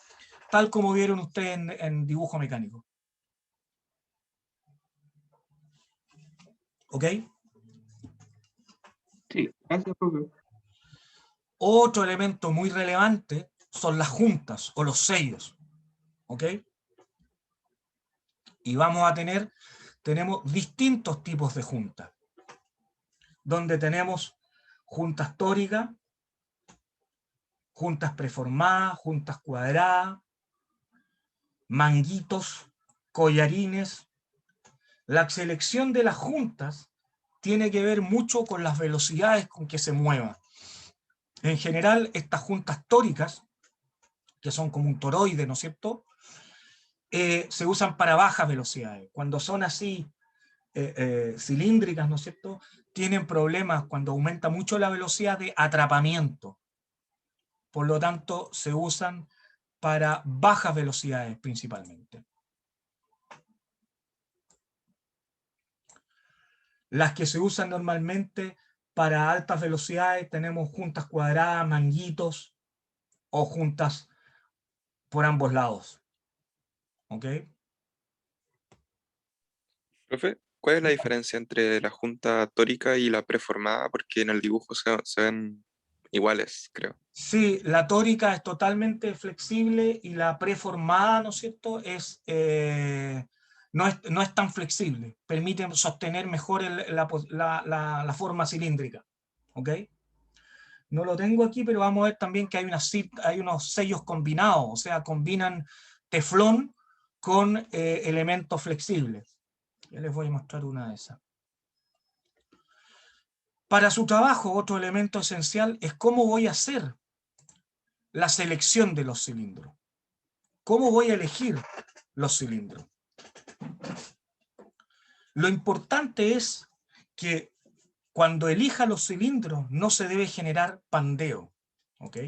tal como vieron ustedes en dibujo mecánico. ¿Ok? Sí, gracias, profe. Otro elemento muy relevante son las juntas o los sellos. ¿Ok? Y vamos a tenemos distintos tipos de juntas, donde tenemos juntas tóricas, juntas preformadas, juntas cuadradas, manguitos, collarines. La selección de las juntas tiene que ver mucho con las velocidades con que se muevan. En general, estas juntas tóricas, que son como un toroide, ¿no es cierto?, se usan para bajas velocidades. Cuando son así cilíndricas, ¿no es cierto?, tienen problemas cuando aumenta mucho la velocidad de atrapamiento. Por lo tanto, se usan para bajas velocidades principalmente. Las que se usan normalmente para altas velocidades tenemos juntas cuadradas, manguitos o juntas por ambos lados. ¿Ok? Profe, ¿cuál es la diferencia entre la junta tórica y la preformada? Porque en el dibujo se ven iguales, creo. Sí, la tórica es totalmente flexible y la preformada, ¿no es cierto?, no es tan flexible. Permite sostener mejor la forma cilíndrica. ¿Ok? No lo tengo aquí, pero vamos a ver también que hay unos sellos combinados, o sea, combinan teflón con elementos flexibles. Ya les voy a mostrar una de esas. Para su trabajo, otro elemento esencial es cómo voy a hacer la selección de los cilindros. ¿Cómo voy a elegir los cilindros? Lo importante es que cuando elija los cilindros no se debe generar pandeo. ¿Ok?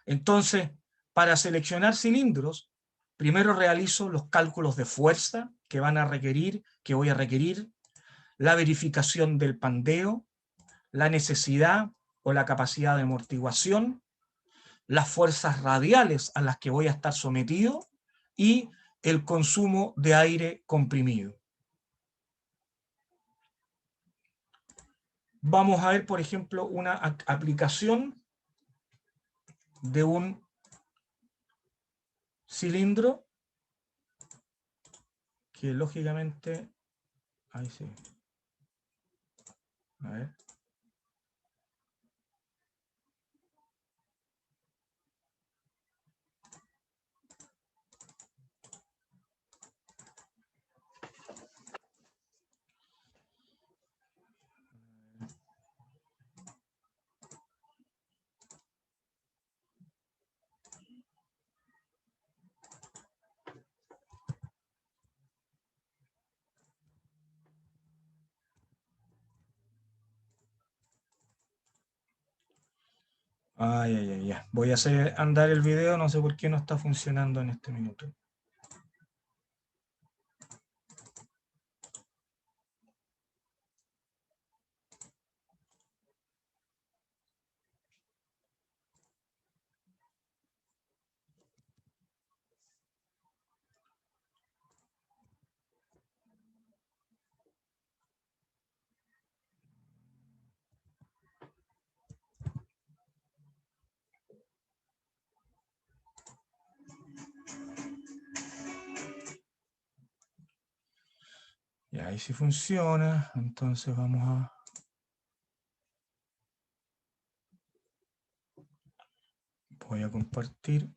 Entonces, para seleccionar cilindros, primero realizo los cálculos de fuerza que voy a requerir, la verificación del pandeo, la necesidad o la capacidad de amortiguación, las fuerzas radiales a las que voy a estar sometido y el consumo de aire comprimido. Vamos a ver, por ejemplo, una aplicación de un cilindro que lógicamente... Ahí sí. A ver. Ay. Voy a hacer andar el video, no sé por qué no está funcionando en este minuto. Y ahí sí funciona, entonces vamos a... Voy a compartir.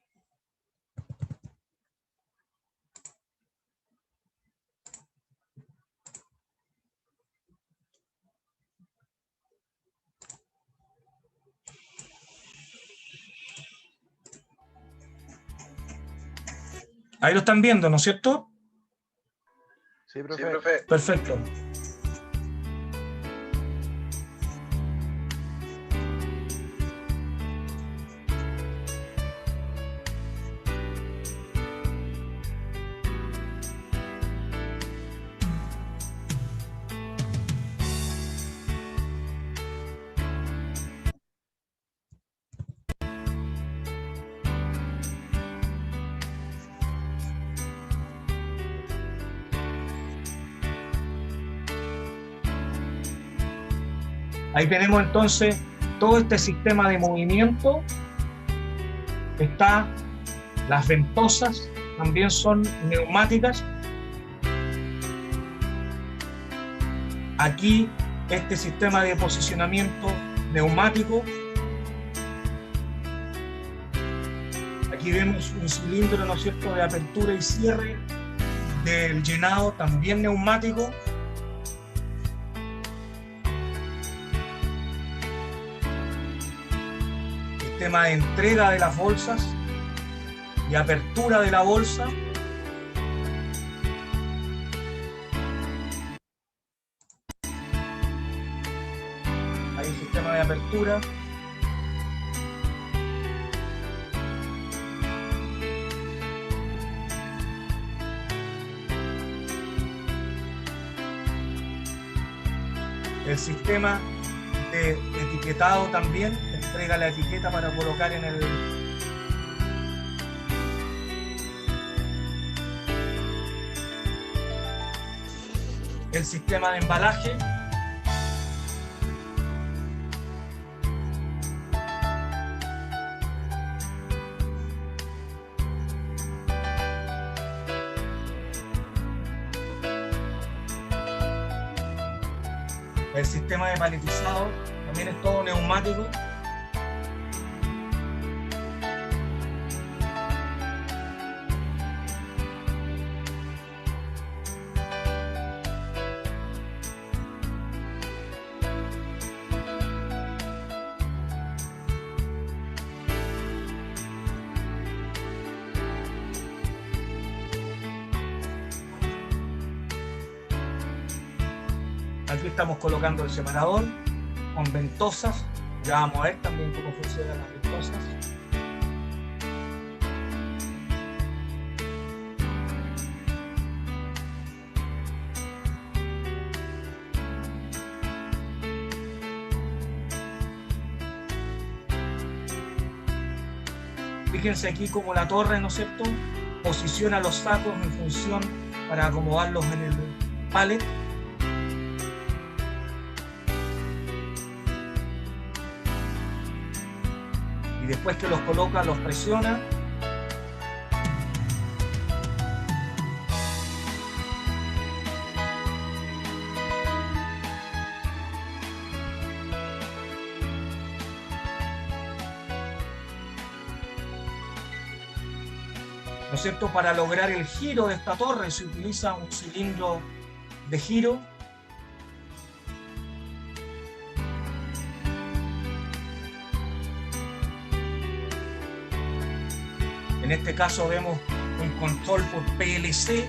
Ahí lo están viendo, ¿no es cierto? Sí, profe. Perfecto. Ahí tenemos entonces todo este sistema de movimiento. Las ventosas también son neumáticas. Aquí este sistema de posicionamiento neumático. Aquí vemos un cilindro, ¿no es cierto?, de apertura y cierre del llenado, también neumático. Sistema de entrega de las bolsas y apertura de la bolsa. Hay un sistema de apertura. El sistema de etiquetado también. Entrega la etiqueta para colocar en el sistema de embalaje. El sistema de paletizado también es todo neumático. Aquí estamos colocando el separador con ventosas. Ya vamos a ver también cómo funcionan las ventosas. Fíjense aquí como la torre, ¿no es cierto?, posiciona los sacos en función para acomodarlos en el pallet. Y después que los coloca, los presiona. ¿No es cierto? Para lograr el giro de esta torre se utiliza un cilindro de giro. En este caso vemos un control por PLC.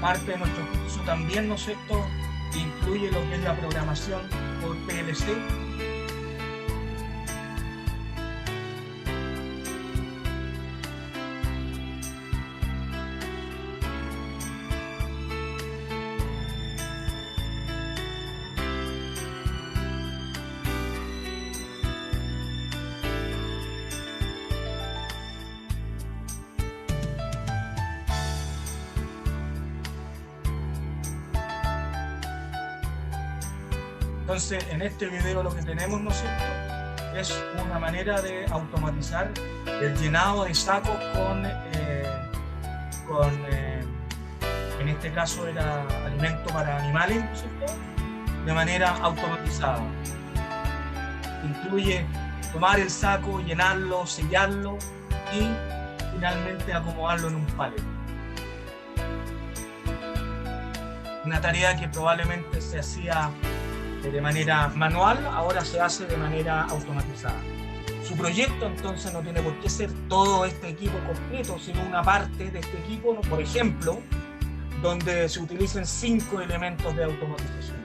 Parte de nuestro curso también, ¿no es cierto?, incluye lo que es la programación por PLC. Entonces, en este video lo que tenemos, ¿no es cierto?, es una manera de automatizar el llenado de sacos en este caso era alimento para animales, ¿no es cierto?, de manera automatizada. Incluye tomar el saco, llenarlo, sellarlo y finalmente acomodarlo en un pallet. Una tarea que probablemente se hacía de manera manual, ahora se hace de manera automatizada. Su proyecto entonces no tiene por qué ser todo este equipo completo, sino una parte de este equipo, ¿no?, por ejemplo, donde se utilicen 5 elementos de automatización.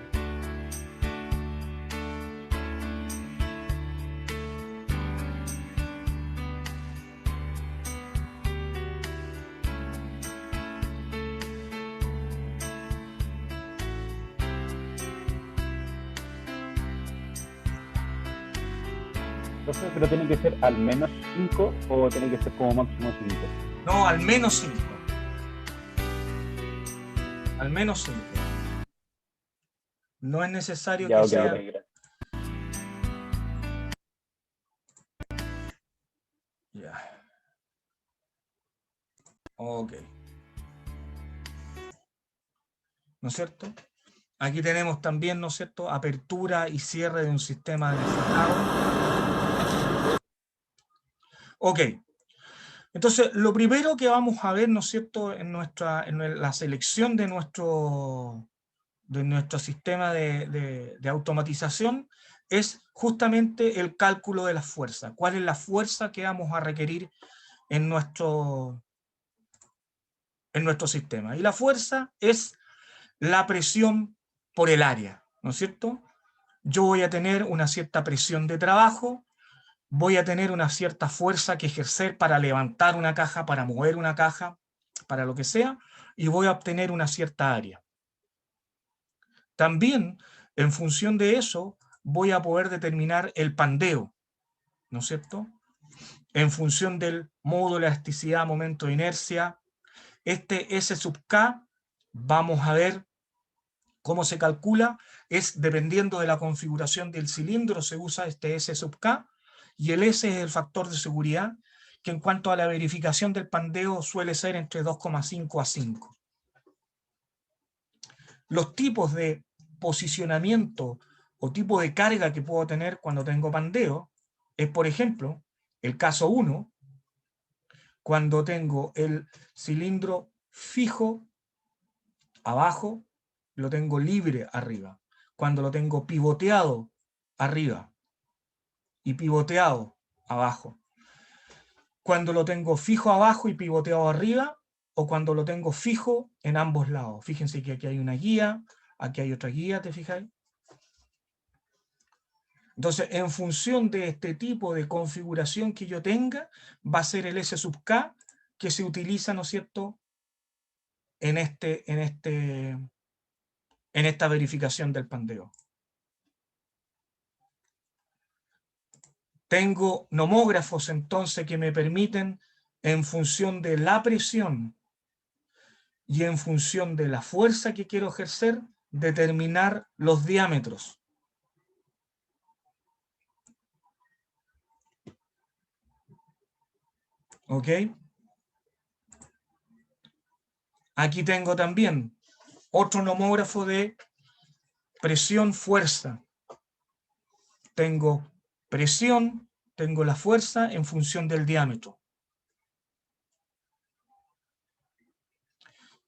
Entonces, ¿pero tiene que ser al menos 5 o tiene que ser como máximo 5? No, al menos 5. Al menos 5. No es necesario Ya, que ok, sea... ok, gracias. Ya. Ok. ¿No es cierto? Aquí tenemos también, ¿no es cierto?, apertura y cierre de un sistema de cerrado. Ok. Entonces, lo primero que vamos a ver, ¿no es cierto?, en la selección de nuestro sistema de automatización es justamente el cálculo de la fuerza. ¿Cuál es la fuerza que vamos a requerir en nuestro sistema? Y la fuerza es la presión por el área, ¿no es cierto? Yo voy a tener una cierta presión de trabajo, voy a tener una cierta fuerza que ejercer para levantar una caja, para mover una caja, para lo que sea, y voy a obtener una cierta área. También, en función de eso, voy a poder determinar el pandeo, ¿no es cierto?, en función del módulo de elasticidad, momento de inercia. Este S sub K, vamos a ver cómo se calcula, es dependiendo de la configuración del cilindro, se usa este S sub K, y el S es el factor de seguridad, que en cuanto a la verificación del pandeo suele ser entre 2,5 a 5. Los tipos de posicionamiento o tipo de carga que puedo tener cuando tengo pandeo es, por ejemplo, el caso 1, cuando tengo el cilindro fijo abajo, lo tengo libre arriba. Cuando lo tengo pivoteado arriba y pivoteado abajo. Cuando lo tengo fijo abajo y pivoteado arriba, o cuando lo tengo fijo en ambos lados. Fíjense que aquí hay una guía, aquí hay otra guía, ¿te fijáis? Entonces, en función de este tipo de configuración que yo tenga, va a ser el S sub K que se utiliza, ¿no es cierto?, en esta verificación del pandeo. Tengo nomógrafos, entonces, que me permiten, en función de la presión y en función de la fuerza que quiero ejercer, determinar los diámetros. ¿Ok? Aquí tengo también otro nomógrafo de presión-fuerza. Tengo presión, tengo la fuerza en función del diámetro.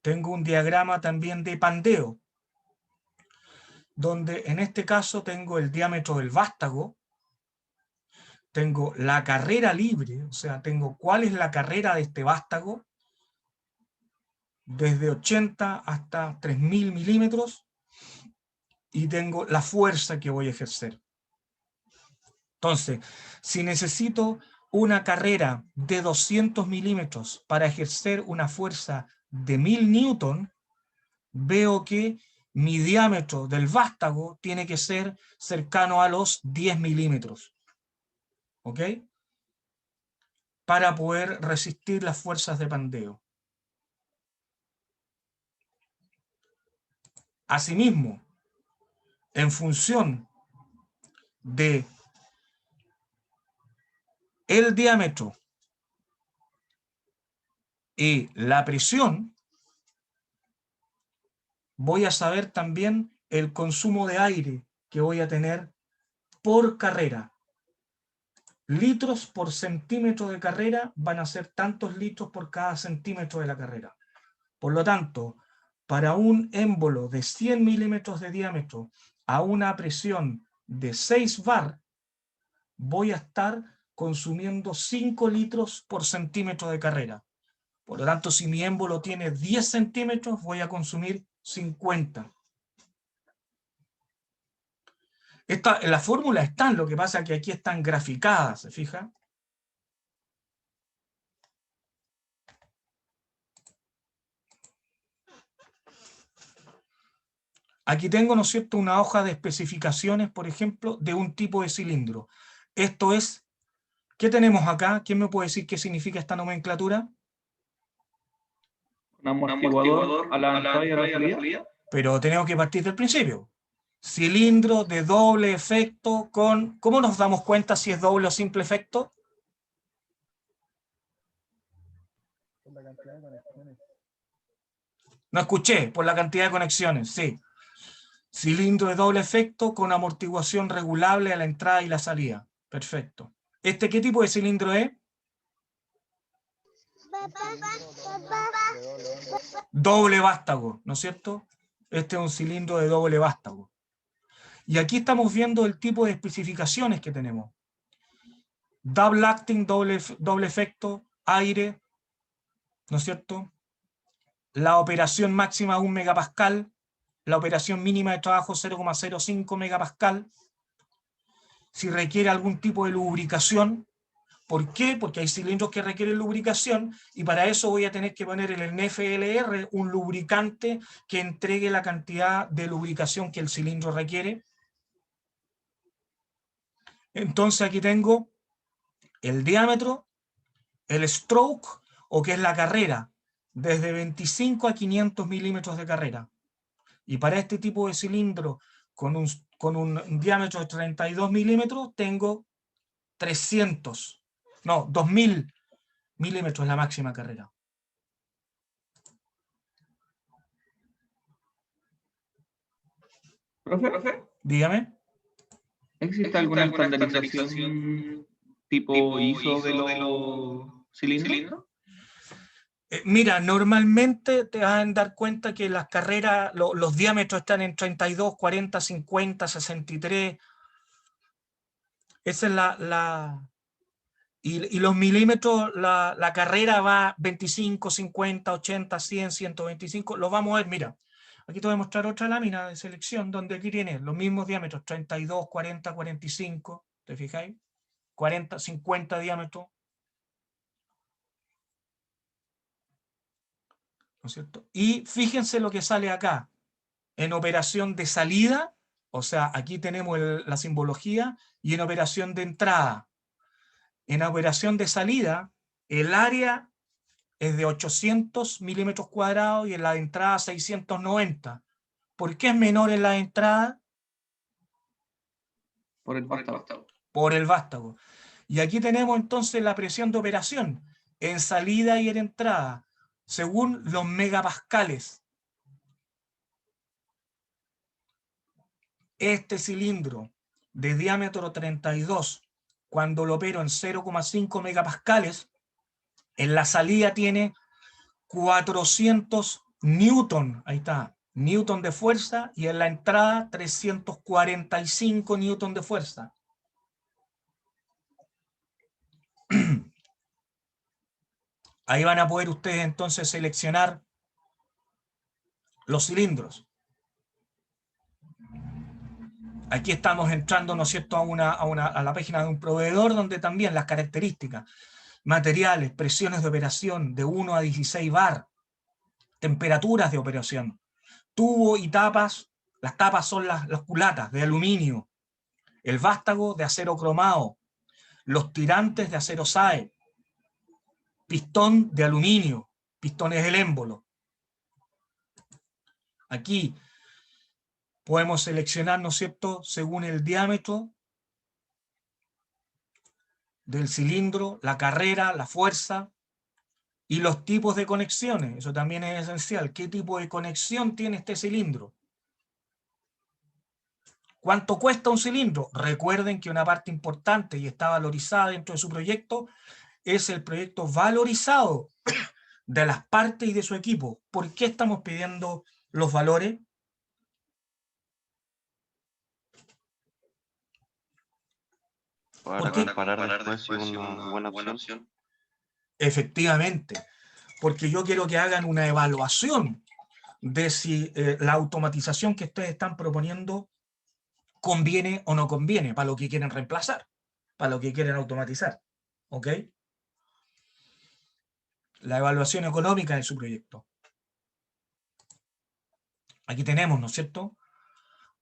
Tengo un diagrama también de pandeo, donde en este caso tengo el diámetro del vástago, tengo la carrera libre, o sea, tengo cuál es la carrera de este vástago, desde 80 hasta 3000 milímetros, y tengo la fuerza que voy a ejercer. Entonces, si necesito una carrera de 200 milímetros para ejercer una fuerza de 1000 newton, veo que mi diámetro del vástago tiene que ser cercano a los 10 milímetros. ¿Ok? Para poder resistir las fuerzas de pandeo. Asimismo, en función de el diámetro y la presión, voy a saber también el consumo de aire que voy a tener por carrera. Litros por centímetro de carrera van a ser tantos litros por cada centímetro de la carrera. Por lo tanto, para un émbolo de 100 milímetros de diámetro a una presión de 6 bar, voy a estar consumiendo 5 litros por centímetro de carrera. Por lo tanto, si mi émbolo tiene 10 centímetros, voy a consumir 50. La fórmula está, lo que pasa es que aquí están graficadas, ¿se fija? Aquí tengo, ¿no es cierto?, una hoja de especificaciones, por ejemplo, de un tipo de cilindro. Esto es, ¿qué tenemos acá? ¿Quién me puede decir qué significa esta nomenclatura? Un amortiguador a la entrada y a la salida. Pero tenemos que partir del principio. Cilindro de doble efecto con... ¿Cómo nos damos cuenta si es doble o simple efecto? Por la cantidad de conexiones. No escuché, por la cantidad de conexiones, sí. Cilindro de doble efecto con amortiguación regulable a la entrada y la salida. Perfecto. ¿Este qué tipo de cilindro es? Doble vástago, ¿no es cierto? Este es un cilindro de doble vástago. Y aquí estamos viendo el tipo de especificaciones que tenemos. Double acting, doble efecto, aire, ¿no es cierto? La operación máxima 1 megapascal, la operación mínima de trabajo 0,05 megapascal. Si requiere algún tipo de lubricación. ¿Por qué? Porque hay cilindros que requieren lubricación y para eso voy a tener que poner en el NFLR un lubricante que entregue la cantidad de lubricación que el cilindro requiere. Entonces aquí tengo el diámetro, el stroke, o que es la carrera, desde 25 a 500 milímetros de carrera. Y para este tipo de cilindro con un diámetro de 32 milímetros tengo 2000 milímetros es la máxima carrera. ¿Profe? Dígame. ¿Existe alguna estandarización tipo ISO de los cilindros? Mira, normalmente te vas a dar cuenta que las carreras, los diámetros están en 32, 40, 50, 63. Esa es y los milímetros, la carrera va 25, 50, 80, 100, 125. Lo vamos a ver, mira. Aquí te voy a mostrar otra lámina de selección donde aquí tiene los mismos diámetros, 32, 40, 45. ¿Te fijáis? 40, 50 diámetros. ¿No es cierto? Y fíjense lo que sale acá. En operación de salida, o sea, aquí tenemos la simbología, y en operación de entrada. En operación de salida, el área es de 800 milímetros cuadrados y en la entrada 690. ¿Por qué es menor en la entrada? Por el vástago. Por el vástago. Y aquí tenemos entonces la presión de operación en salida y en entrada, según los megapascales. Este cilindro de diámetro 32, cuando lo opero en 0,5 megapascales, en la salida tiene 400 newton, ahí está, newton de fuerza, y en la entrada 345 newton de fuerza. Ahí van a poder ustedes entonces seleccionar los cilindros. Aquí estamos entrando, ¿no es cierto?, a la página de un proveedor donde también las características, materiales, presiones de operación de 1 a 16 bar, temperaturas de operación, tubo y tapas. Las tapas son las culatas de aluminio, el vástago de acero cromado, los tirantes de acero SAE, pistón de aluminio, pistones del émbolo. Aquí podemos seleccionar, ¿no es cierto?, según el diámetro del cilindro, la carrera, la fuerza y los tipos de conexiones. Eso también es esencial. ¿Qué tipo de conexión tiene este cilindro? ¿Cuánto cuesta un cilindro? Recuerden que una parte importante y está valorizada dentro de su proyecto es el proyecto valorizado de las partes y de su equipo. ¿Por qué estamos pidiendo los valores? Para comparar después si una buena opción. Efectivamente, porque yo quiero que hagan una evaluación de si la automatización que ustedes están proponiendo conviene o no conviene para lo que quieren reemplazar, para lo que quieren automatizar. ¿Ok? La evaluación económica de su proyecto. Aquí tenemos, ¿no es cierto?,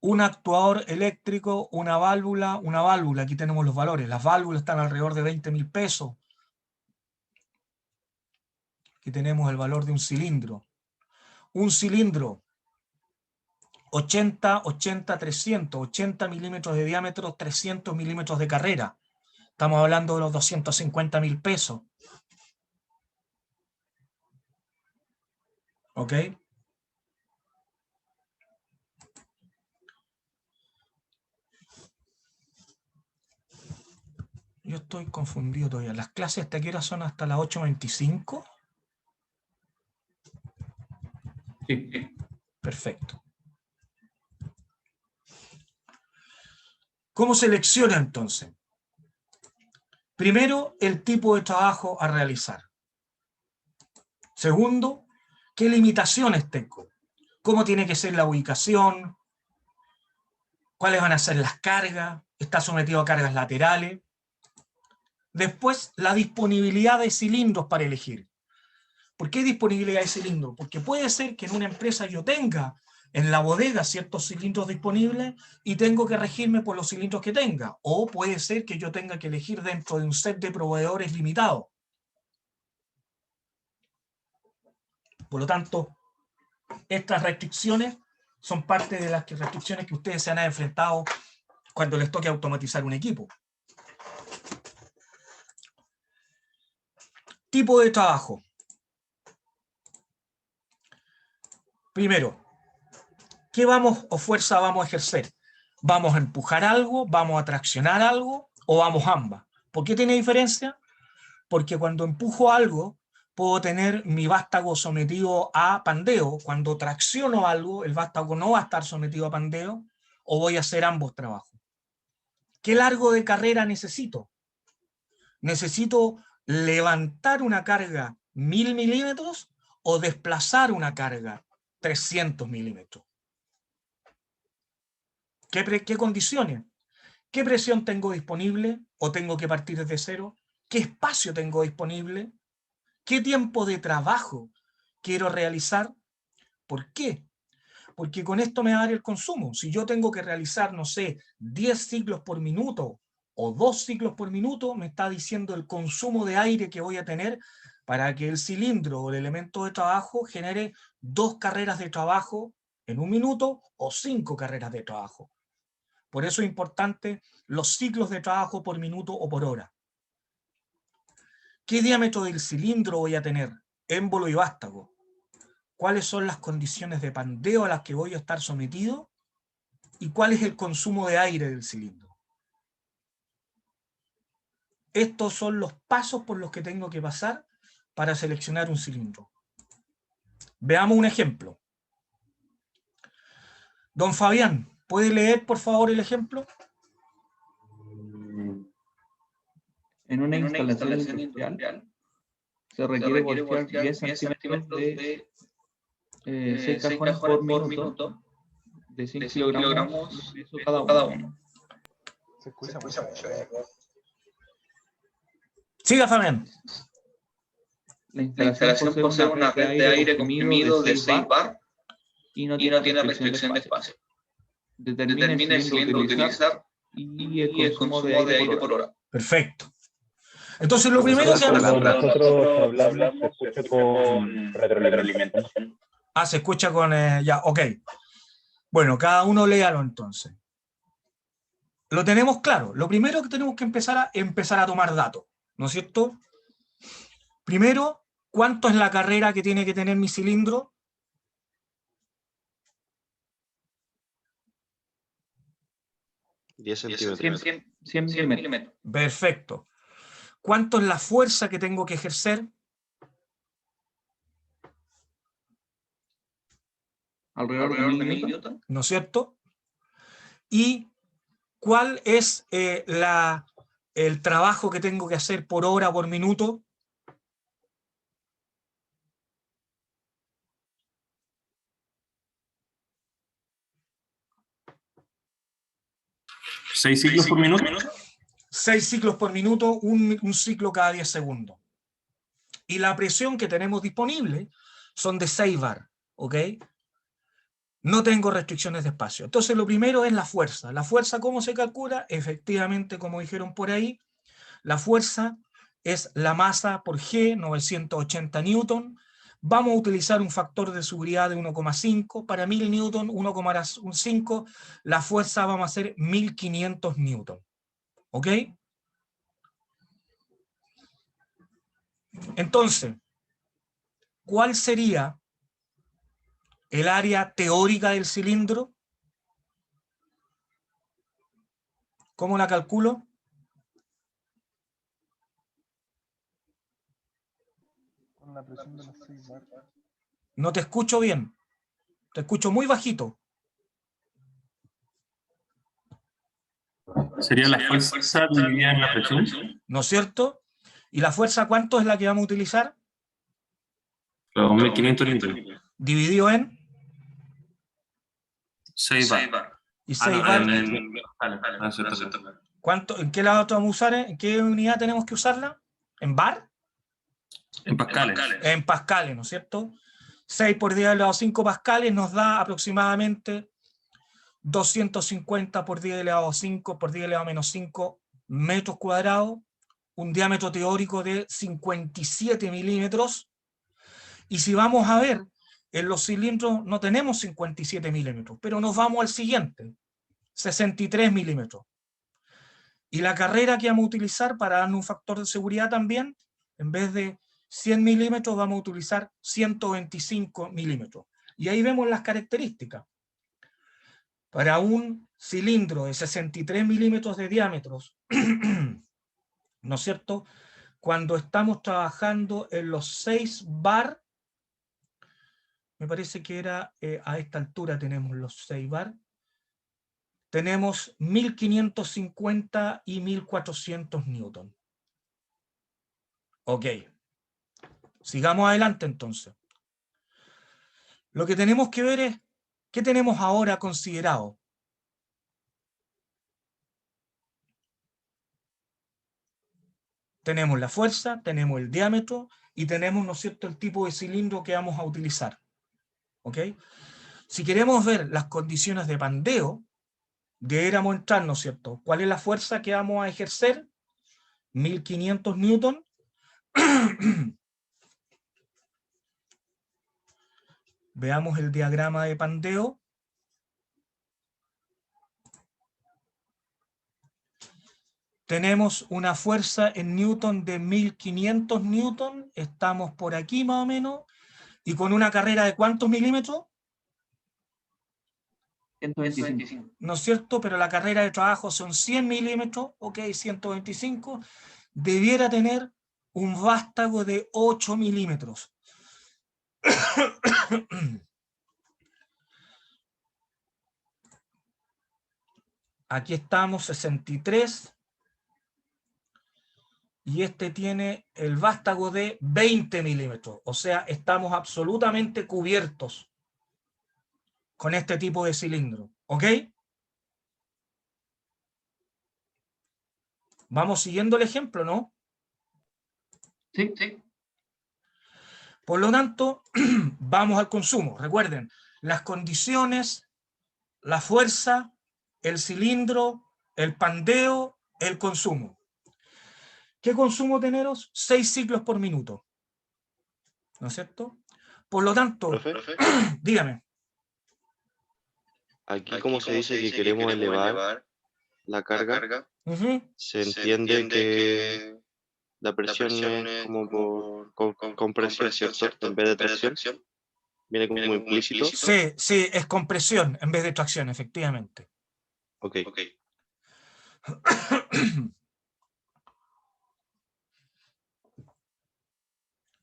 un actuador eléctrico, una válvula. Aquí tenemos los valores. Las válvulas están alrededor de 20.000 pesos. Aquí tenemos el valor de un cilindro. Un cilindro 80, 300, 80 milímetros de diámetro, 300 milímetros de carrera. Estamos hablando de los 250.000 pesos. ¿Ok? Yo estoy confundido todavía. ¿Las clases hasta qué hora son? ¿Hasta las 8:25? Sí. Perfecto. ¿Cómo selecciona entonces? Primero, el tipo de trabajo a realizar. Segundo, ¿qué limitaciones tengo? ¿Cómo tiene que ser la ubicación? ¿Cuáles van a ser las cargas? ¿Está sometido a cargas laterales? Después, la disponibilidad de cilindros para elegir. ¿Por qué disponibilidad de cilindros? Porque puede ser que en una empresa yo tenga en la bodega ciertos cilindros disponibles y tengo que regirme por los cilindros que tenga. O puede ser que yo tenga que elegir dentro de un set de proveedores limitado. Por lo tanto, estas restricciones son parte de las restricciones que ustedes se han enfrentado cuando les toque automatizar un equipo. Tipo de trabajo. Primero, ¿qué fuerza vamos a ejercer? ¿Vamos a empujar algo? ¿Vamos a traccionar algo? ¿O vamos ambas? ¿Por qué tiene diferencia? Porque cuando empujo algo, puedo tener mi vástago sometido a pandeo. Cuando tracciono algo, el vástago no va a estar sometido a pandeo, o voy a hacer ambos trabajos. ¿Qué largo de carrera necesito? ¿Necesito levantar una carga 1000 milímetros o desplazar una carga 300 milímetros? ¿Qué condiciones? ¿Qué presión tengo disponible o tengo que partir desde cero? ¿Qué espacio tengo disponible? ¿Qué tiempo de trabajo quiero realizar? ¿Por qué? Porque con esto me va a dar el consumo. Si yo tengo que realizar, no sé, 10 ciclos por minuto o 2 ciclos por minuto, me está diciendo el consumo de aire que voy a tener para que el cilindro o el elemento de trabajo genere 2 carreras de trabajo en un minuto o 5 carreras de trabajo. Por eso es importante los ciclos de trabajo por minuto o por hora. ¿Qué diámetro del cilindro voy a tener? Émbolo y vástago. ¿Cuáles son las condiciones de pandeo a las que voy a estar sometido? ¿Y cuál es el consumo de aire del cilindro? Estos son los pasos por los que tengo que pasar para seleccionar un cilindro. Veamos un ejemplo. Don Fabián, ¿puede leer por favor el ejemplo? En una instalación industrial se requiere voltear 10 centímetros de 6 cajones por minuto de 5 kilogramos de peso cada uno. Se escucha mucho. Siga, Fabián. La instalación posee una red de aire comprimido de 6 bar y no tiene restricción de espacio. Determina el cilindro a utilizar y el consumo de aire por hora. Perfecto. Entonces lo primero que nosotros hablamos se escucha con retroalimentación. Ah, se escucha con... ya, ok. Bueno, cada uno léalo entonces. Lo tenemos claro. Lo primero que tenemos que empezar a tomar datos, ¿no es cierto? Primero, ¿cuánto es la carrera que tiene que tener mi cilindro? $10 100 milímetros. Perfecto. ¿Cuánto es la fuerza que tengo que ejercer? Alrededor de 1000 newton. ¿No es cierto? ¿Y cuál es el trabajo que tengo que hacer por hora, por minuto? ¿6 ciclos por minuto? 6 ciclos por minuto, un ciclo cada 10 segundos. Y la presión que tenemos disponible son de 6 bar, ¿ok? No tengo restricciones de espacio. Entonces lo primero es la fuerza. ¿La fuerza cómo se calcula? Efectivamente, como dijeron por ahí, la fuerza es la masa por G, 980 newton. Vamos a utilizar un factor de seguridad de 1,5. Para 1000 newton, 1,5. La fuerza vamos a hacer 1500 newton. ¿Ok? Entonces, ¿cuál sería el área teórica del cilindro? ¿Cómo la calculo? Con la presión de los 6 bar. No te escucho bien. Te escucho muy bajito. Sería la fuerza dividida en la presión. ¿No es cierto? ¿Y la fuerza cuánto es la que vamos a utilizar? 2500 newton. Dividido en 6 bar. y 6 bar. ¿Cuánto? ¿En qué lado vamos a usar? ¿En qué unidad tenemos que usarla? ¿En bar? En pascales. En pascales, ¿no es cierto? 6 por 10 elevado a 5 pascales nos da aproximadamente 250 por 10 elevado a 5 por 10 elevado a menos 5 metros cuadrados, un diámetro teórico de 57 milímetros. Y si vamos a ver, en los cilindros no tenemos 57 milímetros, pero nos vamos al siguiente, 63 milímetros. Y la carrera que vamos a utilizar para darnos un factor de seguridad también, en vez de 100 milímetros vamos a utilizar 125 milímetros. Y ahí vemos las características. Para un cilindro de 63 milímetros de diámetro, ¿no es cierto? Cuando estamos trabajando en los 6 bar, me parece que era a esta altura tenemos los 6 bar, tenemos 1550 y 1400 newton. Ok. Sigamos adelante entonces. Lo que tenemos que ver es, ¿qué tenemos ahora considerado? Tenemos la fuerza, tenemos el diámetro y tenemos, ¿no es cierto?, el tipo de cilindro que vamos a utilizar. ¿Ok? Si queremos ver las condiciones de pandeo, deberíamos entrar, ¿no es cierto? ¿Cuál es la fuerza que vamos a ejercer? 1500 newton. Veamos el diagrama de pandeo. Tenemos una fuerza en newton de 1500 newton, estamos por aquí más o menos, y con una carrera de ¿cuántos milímetros? 125. ¿No es cierto? Pero la carrera de trabajo son 100 milímetros, ok, 125, debiera tener un vástago de 8 milímetros. Aquí estamos, 63. Y este tiene el vástago de 20 milímetros. O sea, estamos absolutamente cubiertos con este tipo de cilindro. ¿Ok? Vamos siguiendo el ejemplo, ¿no? Sí. Por lo tanto, vamos al consumo. Recuerden, las condiciones, la fuerza, el cilindro, el pandeo, el consumo. ¿Qué consumo tenemos? 6 ciclos por minuto. ¿No es cierto? Por lo tanto, Profe, dígame. aquí como se dice que queremos elevar la carga, se entiende que la presión es como por compresión, ¿cierto? En vez de tracción. Viene como implícito. Sí, es compresión en vez de tracción, efectivamente. Ok.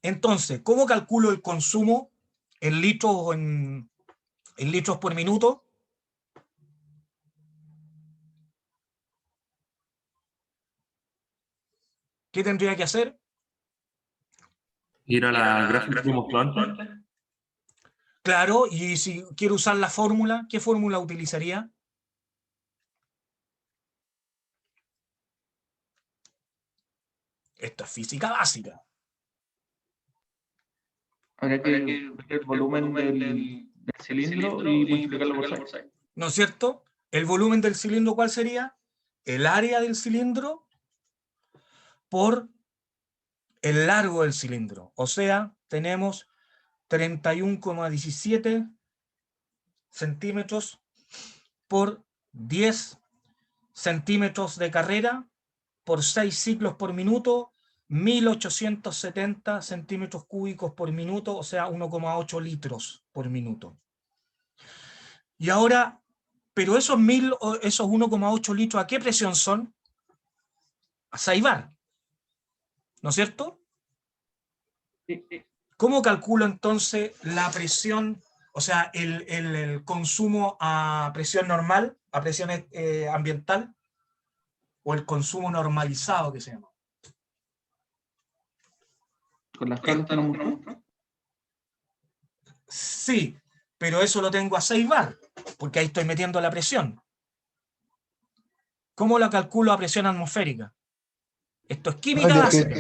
Entonces, ¿cómo calculo el consumo en litros o en litros por minuto? ¿Qué tendría que hacer? Ir a la gráfica que mostró antes. Claro, y si quiero usar la fórmula, ¿qué fórmula utilizaría? Esto es física básica. Habría que ver el volumen del cilindro y multiplicarlo por 6. ¿No es cierto? ¿El volumen del cilindro cuál sería? El área del cilindro por el largo del cilindro. O sea, tenemos 31,17 centímetros por 10 centímetros de carrera por 6 ciclos por minuto, 1870 centímetros cúbicos por minuto, o sea, 1,8 litros por minuto. Y ahora, pero esos 1,8 litros, ¿a qué presión son? A 6 bar, ¿no es cierto? ¿Cómo calculo entonces la presión, o sea, el consumo a presión normal, a presión ambiental, o el consumo normalizado que se llama? Con las tablas que nos mostró. Sí, pero eso lo tengo a 6 bar, porque ahí estoy metiendo la presión. ¿Cómo la calculo a presión atmosférica? Esto es química básica.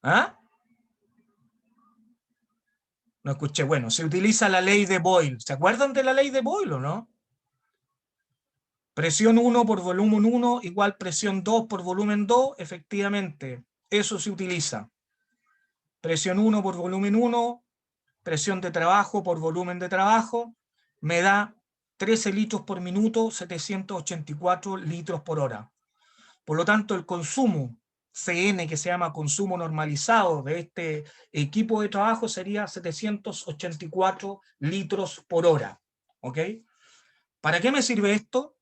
¿Ah? No escuché. Bueno, se utiliza la ley de Boyle. ¿Se acuerdan de la ley de Boyle o no? Presión 1 por volumen 1 igual presión 2 por volumen 2. Efectivamente, eso se utiliza. Presión 1 por volumen 1, presión de trabajo por volumen de trabajo, me da 13 litros por minuto, 784 litros por hora. Por lo tanto, el consumo CN, que se llama consumo normalizado de este equipo de trabajo, sería 784 litros por hora. ¿ok? ¿Para qué me sirve esto?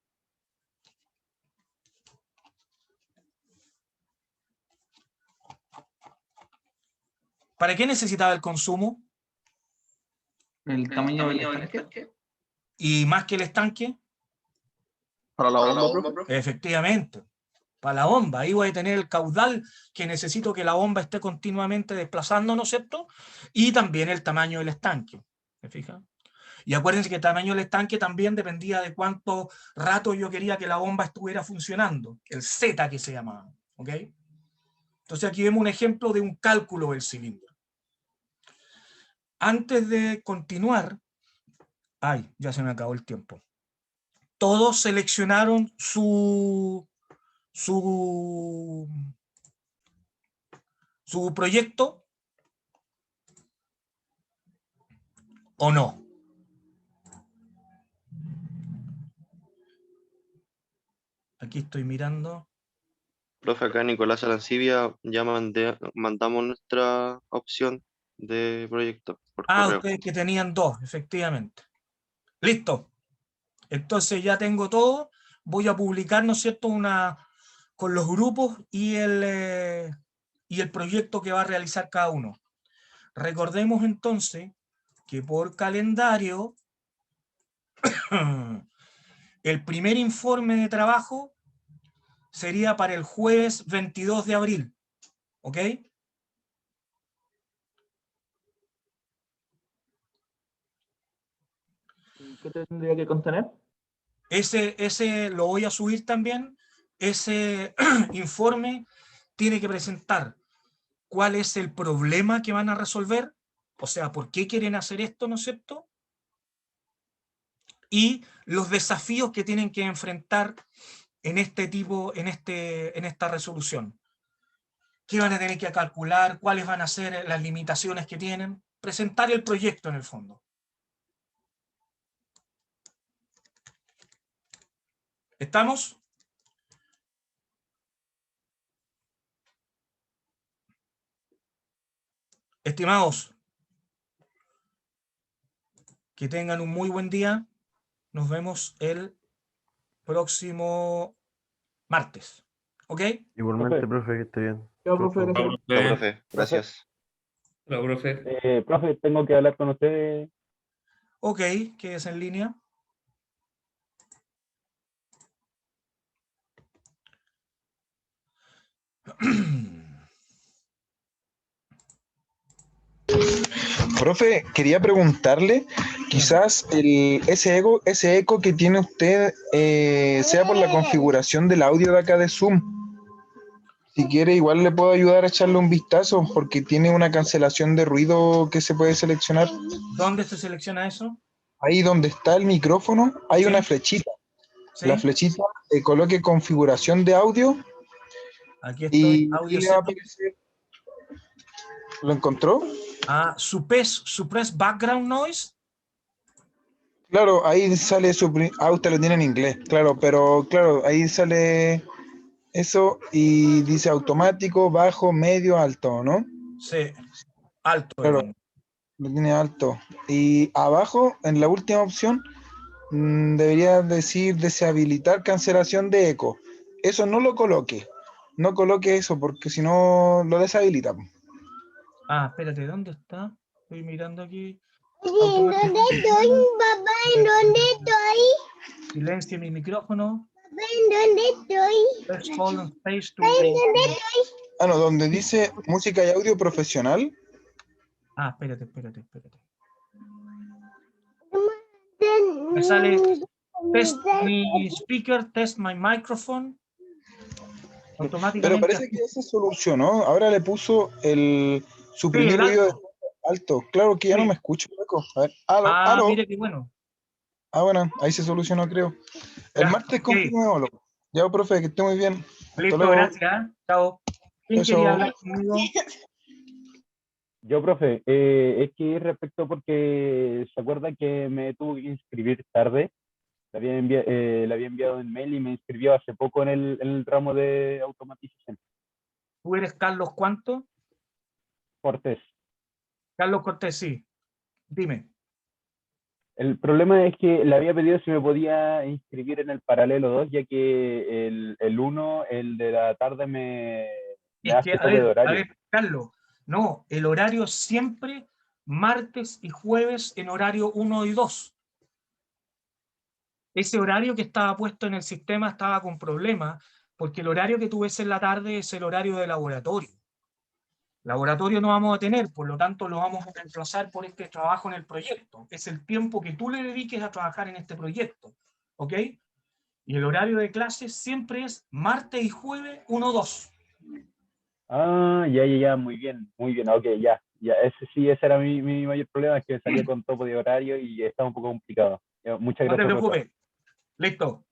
¿Para qué necesitaba el consumo? El tamaño del estanque. ¿Y más que el estanque? Para la bomba, profe. Efectivamente, para la bomba. Ahí voy a tener el caudal que necesito que la bomba esté continuamente desplazando, ¿no es cierto? Y también el tamaño del estanque. ¿Se fijan? Y acuérdense que el tamaño del estanque también dependía de cuánto rato yo quería que la bomba estuviera funcionando. El Z que se llamaba. ¿Ok? Entonces aquí vemos un ejemplo de un cálculo del cilindro. Antes de continuar, ay, ya se me acabó el tiempo. Todos seleccionaron su proyecto o no. Aquí estoy mirando. Profe, acá Nicolás Arancibia, ya mandamos nuestra opción de proyecto por correo. Ustedes que tenían dos, efectivamente. Listo. Entonces ya tengo todo. Voy a publicar, ¿no es cierto?, con los grupos y el proyecto que va a realizar cada uno. Recordemos entonces que por calendario el primer informe de trabajo sería para el jueves 22 de abril. ¿Ok? ¿Qué tendría que contener? Ese lo voy a subir también. Ese informe tiene que presentar cuál es el problema que van a resolver, o sea, por qué quieren hacer esto, ¿no es cierto? Y los desafíos que tienen que enfrentar en esta resolución. ¿Qué van a tener que calcular? ¿Cuáles van a ser las limitaciones que tienen? Presentar el proyecto en el fondo. ¿Estamos? Estimados, que tengan un muy buen día. Nos vemos el próximo martes. ¿Ok? Igualmente, profe, que esté bien. Chao, profe. Chao, Chao, profe. Gracias. Chao, profe. Profe, tengo que hablar con usted. Ok, quédese en línea. Profe, quería preguntarle, quizás ese eco que tiene usted sea por la configuración del audio de acá de Zoom. Si quiere, igual le puedo ayudar a echarle un vistazo, porque tiene una cancelación de ruido que se puede seleccionar. ¿Dónde se selecciona eso? Ahí donde está el micrófono, hay una flechita. ¿Sí? La flechita, coloque configuración de audio. Aquí estoy, Y audio le va a setting. aparecer. ¿Lo encontró? Suppress background noise. Claro, ahí sale usted lo tiene en inglés, claro, pero claro, ahí sale eso y dice automático, bajo, medio, alto, ¿no? Sí, alto. Claro, lo tiene alto. Y abajo, en la última opción, debería decir deshabilitar cancelación de eco. Eso no lo coloque. No coloque eso, porque si no lo deshabilita. Espérate, ¿dónde está? Estoy mirando aquí. ¿Dónde estoy, papá? ¿Dónde estoy? Silencio mi micrófono. ¿Dónde estoy? Press hold and space to... ¿Dónde estoy? Ah, no, donde dice música y audio profesional. Espérate. Me sale test mi speaker, test my microphone. Automáticamente. Pero parece que ya se solucionó. Ahora le puso suprimir ruido alto. Claro que ya no me escucho, loco. A ver, aló. Mire qué bueno. Bueno, ahí se solucionó, creo. El martes continuemos. Ya, profe, que esté muy bien. Listo, gracias. Chao. ¿Quién quería hablar conmigo? Yo, profe, es que respecto porque se acuerda que me tuvo que inscribir tarde. Le había enviado un mail y me inscribió hace poco en el ramo de automatización. ¿Tú eres Carlos cuánto? Cortés. Carlos Cortés, sí. Dime. El problema es que le había pedido si me podía inscribir en el paralelo 2, ya que el 1, el de la tarde, me hace tope de horario. A ver, Carlos, no, el horario siempre martes y jueves en horario 1 y 2. Ese horario que estaba puesto en el sistema estaba con problemas, porque el horario que tú ves en la tarde es el horario de laboratorio. Laboratorio no vamos a tener, por lo tanto lo vamos a reemplazar por este trabajo en el proyecto. Es el tiempo que tú le dediques a trabajar en este proyecto, ¿ok? Y el horario de clases siempre es martes y jueves 1-2. Ah, ya, muy bien, ok, ya, ese era mi mayor problema, es que salía con topo de horario y estaba un poco complicado. Muchas gracias. No te preocupes. Listo.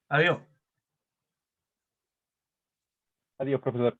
Adiós. Adiós, profesor.